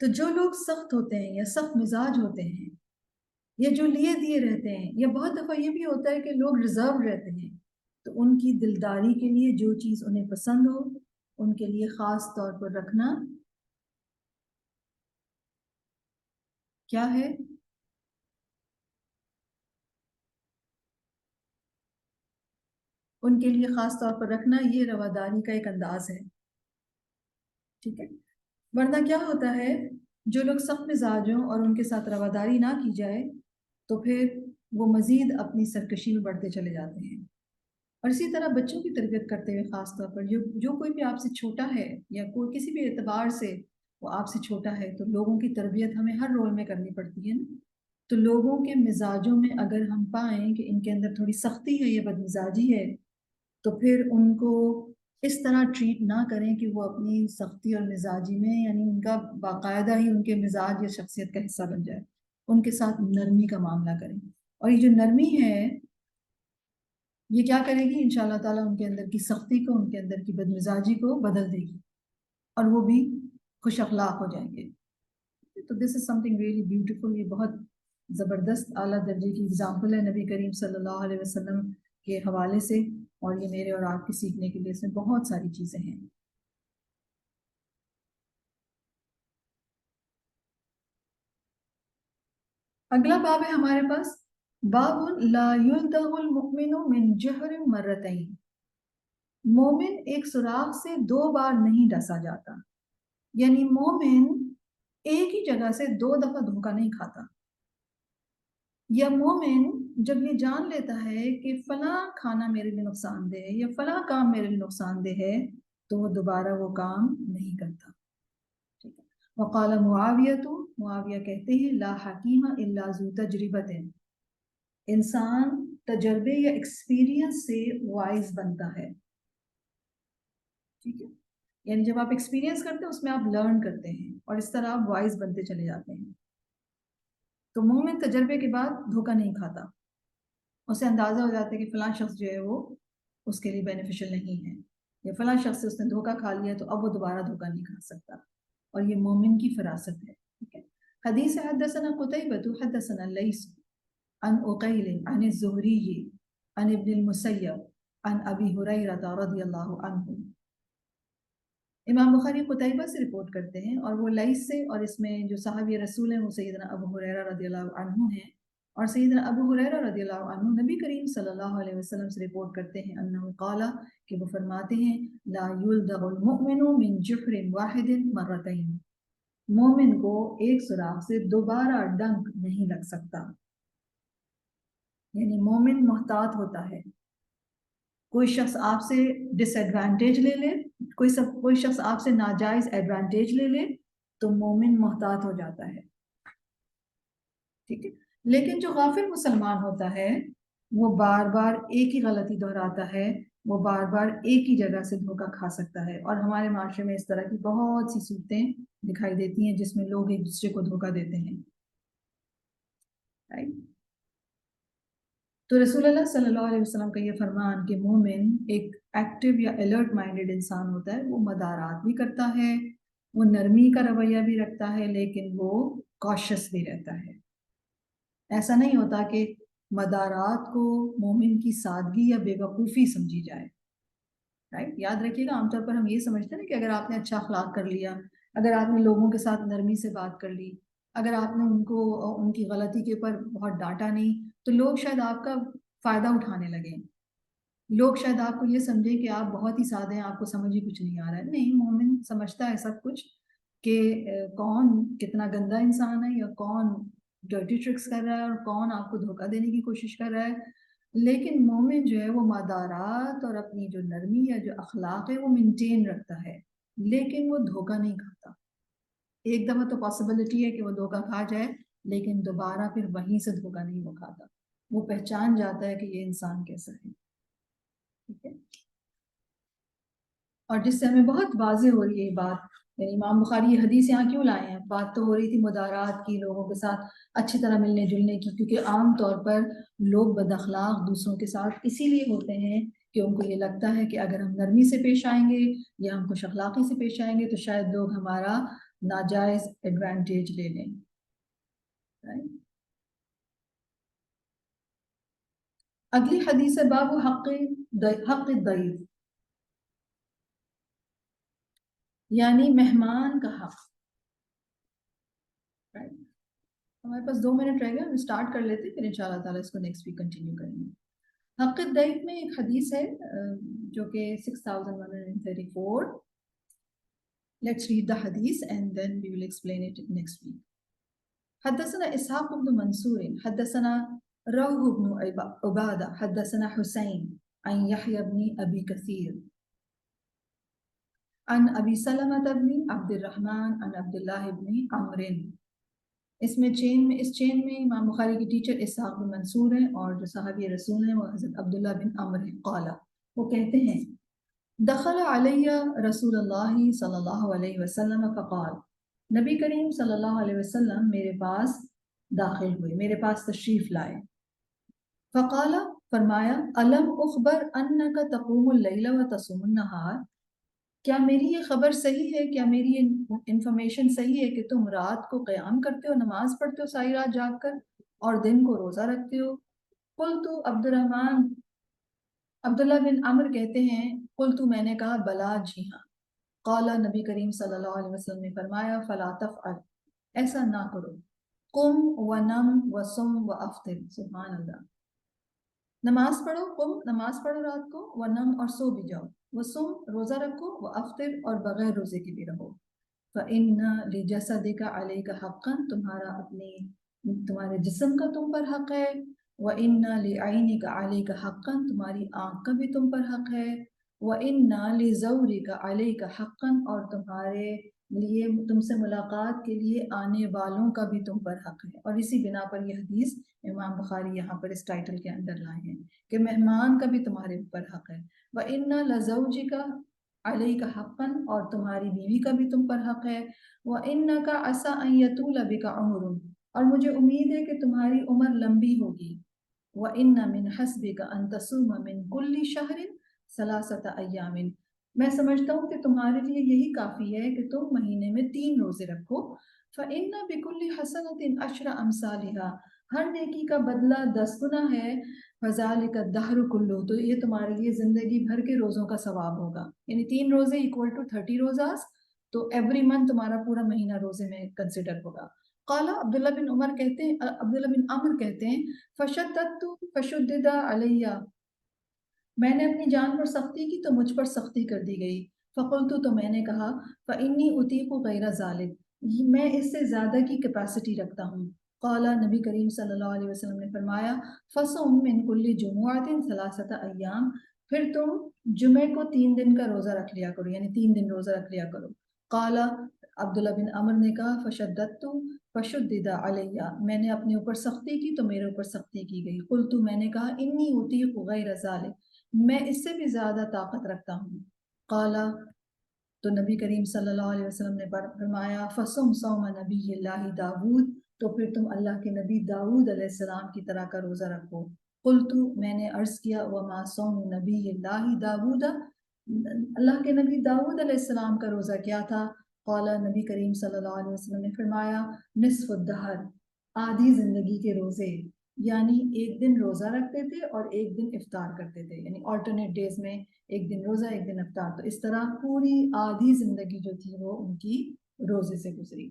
S1: تو جو لوگ سخت ہوتے ہیں یا سخت مزاج ہوتے ہیں یا جو لیے دیے رہتے ہیں، یا بہت دفعہ یہ بھی ہوتا ہے کہ لوگ ریزرو رہتے ہیں، تو ان کی دلداری کے لیے جو چیز انہیں پسند ہو ان کے لیے خاص طور پر رکھنا کیا ہے؟ ان کے لیے خاص طور پر رکھنا یہ رواداری کا ایک انداز ہے، ٹھیک ہے؟ ورنہ کیا ہوتا ہے، جو لوگ سخت مزاج ہوں اور ان کے ساتھ رواداری نہ کی جائے تو پھر وہ مزید اپنی سرکشی میں بڑھتے چلے جاتے ہیں۔ اور اسی طرح بچوں کی تربیت کرتے ہوئے خاص طور پر جو کوئی بھی آپ سے چھوٹا ہے یا کوئی کسی بھی اعتبار سے وہ آپ سے چھوٹا ہے، تو لوگوں کی تربیت ہمیں ہر رول میں کرنی پڑتی ہے نا۔ تو لوگوں کے مزاجوں میں اگر ہم پائیں کہ ان کے اندر تھوڑی سختی ہے یا بدمزاجی ہے، تو پھر ان کو اس طرح ٹریٹ نہ کریں کہ وہ اپنی سختی اور مزاجی میں، یعنی ان کا باقاعدہ ہی ان کے مزاج یا شخصیت کا حصہ بن جائے۔ ان کے ساتھ نرمی کا معاملہ کریں، اور یہ جو نرمی ہے یہ کیا کرے گی؟ ان شاء اللہ تعالیٰ ان کے اندر کی سختی کو، ان کے اندر کی بدمزاجی کو بدل دے گی، اور وہ بھی خوش اخلاق ہو جائیں گے۔ تو دس از سم تھنگ ریئلی بیوٹیفل، یہ بہت زبردست اعلیٰ درجے کی اگزامپل ہے نبی کریم صلی اللہ علیہ وسلم کے حوالے سے، اور یہ میرے اور آپ کے سیکھنے کے لیے اس میں بہت ساری چیزیں ہیں۔ اگلا باب ہے ہمارے پاس، باب لا یلدغ المؤمن من جہر مرتین، مومن ایک سوراخ سے 2 بار نہیں ڈسا جاتا، یعنی مومن ایک ہی جگہ سے 2 دفعہ دھوکہ نہیں کھاتا، یا مومن جب یہ جان لیتا ہے کہ فلاں کھانا میرے لیے نقصان دہ ہے یا فلاں کام میرے لیے نقصان دہ ہے، تو وہ دوبارہ وہ کام نہیں کرتا، ٹھیک ہے؟ وقال معاویہ کہتے ہیں لا حکیم الا ذو تجربۃ، انسان تجربے یا ایکسپیرینس سے وائز بنتا ہے، ٹھیک ہے؟ یعنی جب آپ ایکسپیرینس کرتے ہیں اس میں آپ لرن کرتے ہیں، اور اس طرح آپ وائز بنتے چلے جاتے ہیں۔ تو مومن تجربے کے بعد دھوکہ نہیں کھاتا، اسے اندازہ ہو جاتا ہے کہ فلاں شخص جو ہے وہ اس کے لیے بینیفیشل نہیں ہے، یا فلاں شخص سے اس نے دھوکہ کھا لیا تو اب وہ دوبارہ دھوکہ نہیں کھا سکتا، اور یہ مومن کی فراست ہے، ٹھیک ہے؟ حدیث حدثنا قتیبۃ حدثنا اللیث عن عقیل عن الزہری عن ابن المسیب عن ابی ہریرہ رضی اللہ عنہ۔ امام بخاری قتیبہ سے رپورٹ کرتے ہیں، اور وہ لیث سے، اور اس میں جو صحابی رسول ہیں وہ سیدنا ابو ہریرہ رضی اللہ عنہ ہیں، اور سیدنا ابو ہریرہ رضی اللہ عنہ نبی کریم صلی اللہ علیہ وسلم سے رپورٹ کرتے ہیں انہ قال، کہ وہ فرماتے ہیں لا یلدغ المؤمن من جحر واحد مرتين، مومن کو ایک سوراخ سے دوبارہ ڈنک نہیں لگ سکتا، یعنی مومن محتاط ہوتا ہے۔ کوئی شخص آپ سے ڈس ایڈوانٹیج لے لے، کوئی شخص آپ سے ناجائز ایڈوانٹیج لے لے تو مومن محتاط ہو جاتا ہے، ٹھیک ہے؟ لیکن جو غافل مسلمان ہوتا ہے وہ بار بار ایک ہی غلطی دہراتا ہے، وہ بار بار ایک ہی جگہ سے دھوکہ کھا سکتا ہے، اور ہمارے معاشرے میں اس طرح کی بہت سی صورتیں دکھائی دیتی ہیں جس میں لوگ ایک دوسرے کو دھوکہ دیتے ہیں، right؟ تو رسول اللہ صلی اللہ علیہ وسلم کا یہ فرمان کہ مومن ایک ایکٹیو یا الرٹ مائنڈڈ انسان ہوتا ہے، وہ مدارات بھی کرتا ہے، وہ نرمی کا رویہ بھی رکھتا ہے، لیکن وہ کاشس بھی رہتا ہے۔ ایسا نہیں ہوتا کہ مدارات کو مومن کی سادگی یا بے وقوفی سمجھی جائے، رائٹ؟ یاد رکھیے گا، عام طور پر ہم یہ سمجھتے ہیں نا کہ اگر آپ نے اچھا اخلاق کر لیا، اگر آپ نے لوگوں کے ساتھ نرمی سے بات کر لی، اگر آپ نے ان کو ان کی غلطی کے اوپر بہت ڈانٹا نہیں، تو لوگ شاید آپ کا فائدہ اٹھانے لگیں، لوگ شاید آپ کو یہ سمجھیں کہ آپ بہت ہی سادے ہیں، آپ کو سمجھ ہی کچھ نہیں آ رہا ہے۔ نہیں، مومن سمجھتا ہے سب کچھ، کہ کون کتنا گندا انسان ہے، یا کون ڈرٹی ٹرکس کر رہا ہے، اور کون آپ کو دھوکہ دینے کی کوشش کر رہا ہے، لیکن مومن جو ہے وہ مادارات اور اپنی جو نرمی یا جو اخلاق ہے وہ مینٹین رکھتا ہے، لیکن وہ دھوکہ نہیں کھاتا۔ ایک دفعہ تو پاسبلٹی ہے کہ وہ دھوکہ کھا جائے، لیکن دوبارہ پھر وہیں سے دھوکہ نہیں وہ کھاتا، وہ پہچان جاتا ہے کہ یہ انسان کیسا ہے، ٹھیک ہے؟ اور جس سے ہمیں بہت واضح ہو رہی ہے یہ بات، یعنی امام بخاری یہ حدیث یہاں کیوں لائے ہیں؟ بات تو ہو رہی تھی مدارات کی، لوگوں کے ساتھ اچھی طرح ملنے جلنے کی، کیونکہ عام طور پر لوگ بد اخلاق دوسروں کے ساتھ اسی لیے ہوتے ہیں کہ ان کو یہ لگتا ہے کہ اگر ہم نرمی سے پیش آئیں گے یا ہم خوش اخلاقی سے پیش آئیں گے تو شاید لوگ ہمارا ناجائز ایڈوانٹیج لے لیں. اگلی حدیث ہے باب حق الضیف، یعنی مہمان کا حق. ہمارے پاس 2 منٹ رہ گئے، ہم اسٹارٹ کر لیتے پھر انشاءاللہ تعالیٰ اس کو نیکسٹ ویک کنٹینیو کریں گے. حق الضیف میں ایک حدیث ہے جو کہ 6134. Let's read the hadith and then we will explain it next week. حدثنا إسحاق بن منصور حدثنا روح بن عبادة حدثنا حسين عن يحيى بن أبي كثير عن أبي سلمة بن عبد الرحمن عن عبد الله بن عمرو. اس چین میں امام بخاری کے ٹیچر اسحاق بن منصور ہیں اور جو صحابی رسول ہیں وہ حضرت عبداللہ بن عمرو ہیں. قال، وہ کہتے ہیں دخل علیہ رسول اللہ صلی اللہ علیہ وسلم فقال، نبی کریم صلی اللہ علیہ وسلم میرے پاس داخل ہوئے، میرے پاس تشریف لائے. فقال، فرمایا الم اخبر انک تقوم اللیل وتصوم النہار، کیا میری یہ خبر صحیح ہے، کیا میری یہ انفارمیشن صحیح ہے کہ تم رات کو قیام کرتے ہو، نماز پڑھتے ہو ساری رات جاگ کر، اور دن کو روزہ رکھتے ہو. قلت عبداللہ بن عمر کہتے ہیں قلت، میں نے کہا بلا، جی ہاں. قال، نبی کریم صلی اللہ علیہ وسلم نے فرمایا فلا تفعل، ایسا نہ کرو. قم ونم وصم وافطر، سبحان اللہ. نماز پڑھو، قم نماز پڑھو رات کو، ونم اور سو بھی جاؤ، وصم روزہ رکھو، وافطر اور بغیر روزے کے بھی رہو. فإن لجسدک علیک حقا، تمہارے جسم کا تم پر حق ہے. وَإِنَّ لِعَيْنِكَ عَلَيْكَ حَقًّا، تمہاری آنکھ کا بھی تم پر حق ہے. وَإِنَّ لِزَوْرِكَ عَلَيْكَ حَقًّا، اور تمہارے لیے تم سے ملاقات کے لیے آنے والوں کا بھی تم پر حق ہے. اور اسی بنا پر یہ حدیث امام بخاری یہاں پر اس ٹائٹل کے اندر لائے ہیں کہ مہمان کا بھی تمہارے اوپر حق ہے. وَإِنَّ لَزَوْجِكَ عَلَيْكَ حَقًّا، اور تمہاری بیوی کا بھی تم پر حق ہے. وَإِنَّكَ عَسَىٰ أَن يَطُولَ بِكَ عُمُرٌ، اور مجھے امید ہے کہ تمہاری عمر لمبی ہوگی. وَإِنَّ مِنْ حَسْبِكَ أَن تَصُومَ مِنْ كُلِّ شَهْرٍ 3 أَيَّامٍ، میں سمجھتا ہوں کہ تمہارے لیے یہی کافی ہے کہ تم مہینے میں 3 روزے رکھو. فَإِنَّ بِكُلِّ حَسَنَةٍ 10 أَمْثَالِهَا، ہر نیکی کا بدلہ 10 گنا ہے. فَذَلِكَ الدَّهْرُ كُلُّهُ، تو یہ تمہارے لیے زندگی بھر کے روزوں کا ثواب ہوگا. یعنی 3 روزے equal to 30 روزاز، تو ایوری منتھ تمہارا پورا مہینہ روزے میں کنسیڈر ہوگا. قال، عبداللہ بن عمر کہتے ہیں فشددت فشدد علیہ، میں نے اپنی جان پر سختی کی تو مجھ پر سختی کر دی گئی. فقلت، تو میں نے کہا فإنی اطیق غیر ذلک، میں اس سے زیادہ کی کیپیسٹی رکھتا ہوں. قال، نبی کریم صلی اللہ علیہ وسلم نے فرمایا فصم من کل جمعۃ 3 ایام، پھر تم جمعے کو 3 دن کا روزہ رکھ لیا کرو، یعنی 3 دن روزہ رکھ لیا کرو. قال، عبداللہ بن عمر نے کہا فشددت فشدد علیہ، میں نے اپنے اوپر سختی کی تو میرے اوپر سختی کی گئی. قلت، میں نے کہا انی اطیق غیر ذلک، میں اس سے بھی زیادہ طاقت رکھتا ہوں. قال، تو نبی کریم صلی اللہ علیہ وسلم نے فرمایا فصم صوم نبی اللہ داود، تو پھر تم اللہ کے نبی داود علیہ السلام کی طرح کا روزہ رکھو. قلت، میں نے عرض کیا وما صوم نبی اللہ داود، اللہ کے نبی داود علیہ السلام کا روزہ کیا تھا. قال، نبی کریم صلی اللہ علیہ وسلم نے فرمایا نصف الدہر، آدھی زندگی کے روزے، یعنی ایک دن روزہ رکھتے تھے اور ایک دن افطار کرتے تھے، یعنی آلٹرنیٹ ڈیز میں ایک دن روزہ ایک دن افطار. تو اس طرح پوری آدھی زندگی جو تھی وہ ان کی روزے سے گزری.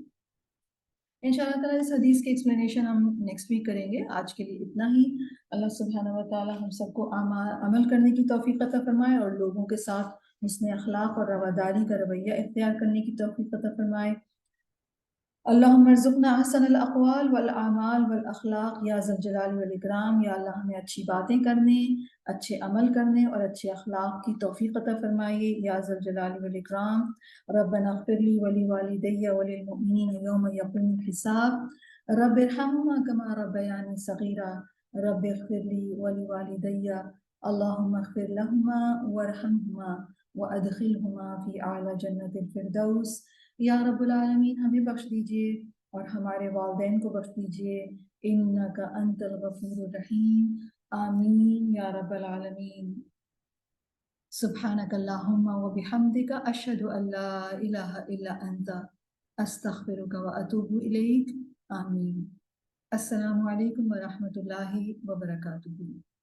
S1: انشاءاللہ تعالیٰ اس حدیث کی ایکسپلینیشن ہم نیکسٹ ویک کریں گے. آج کے لیے اتنا ہی. اللہ سبحانہ و تعالیٰ ہم سب کو عمل کرنے کی توفیق عطا فرمائے اور لوگوں کے ساتھ حسن اخلاق اور رواداری کا رویہ اختیار کرنے کی توفیق عطا فرمائے. اللہم ارزقنا احسن الاقوال والاعمال والاخلاق یا ذا الجلال والاکرام. یا اللہ ہمیں اچھی باتیں کرنے، اچھے عمل کرنے اور اچھے اخلاق کی توفیق عطا فرمائیے یا ذا الجلال والاکرام. ربنا اغفر لی ولوالدی وللمؤمنین یوم یقوم الحساب. رب ارحمہما کما ربیانی صغیرا. رب اغفر لی ولوالدی، اللہم اغفر لہما وارحمہما وادخلہما فی اعلی جنت الفردوس. یا رب العالمین ہمیں بخش دیجئے اور ہمارے والدین کو بخش دیجئے. انک انت الغفور الرحیم. آمین یا رب العالمین. سبحانک اللہم و بحمدک اشہد ان لا الہ الا انت استغفرک و اتوب الیک، آمین۔ السلام علیکم ورحمۃ اللہ وبرکاتہ۔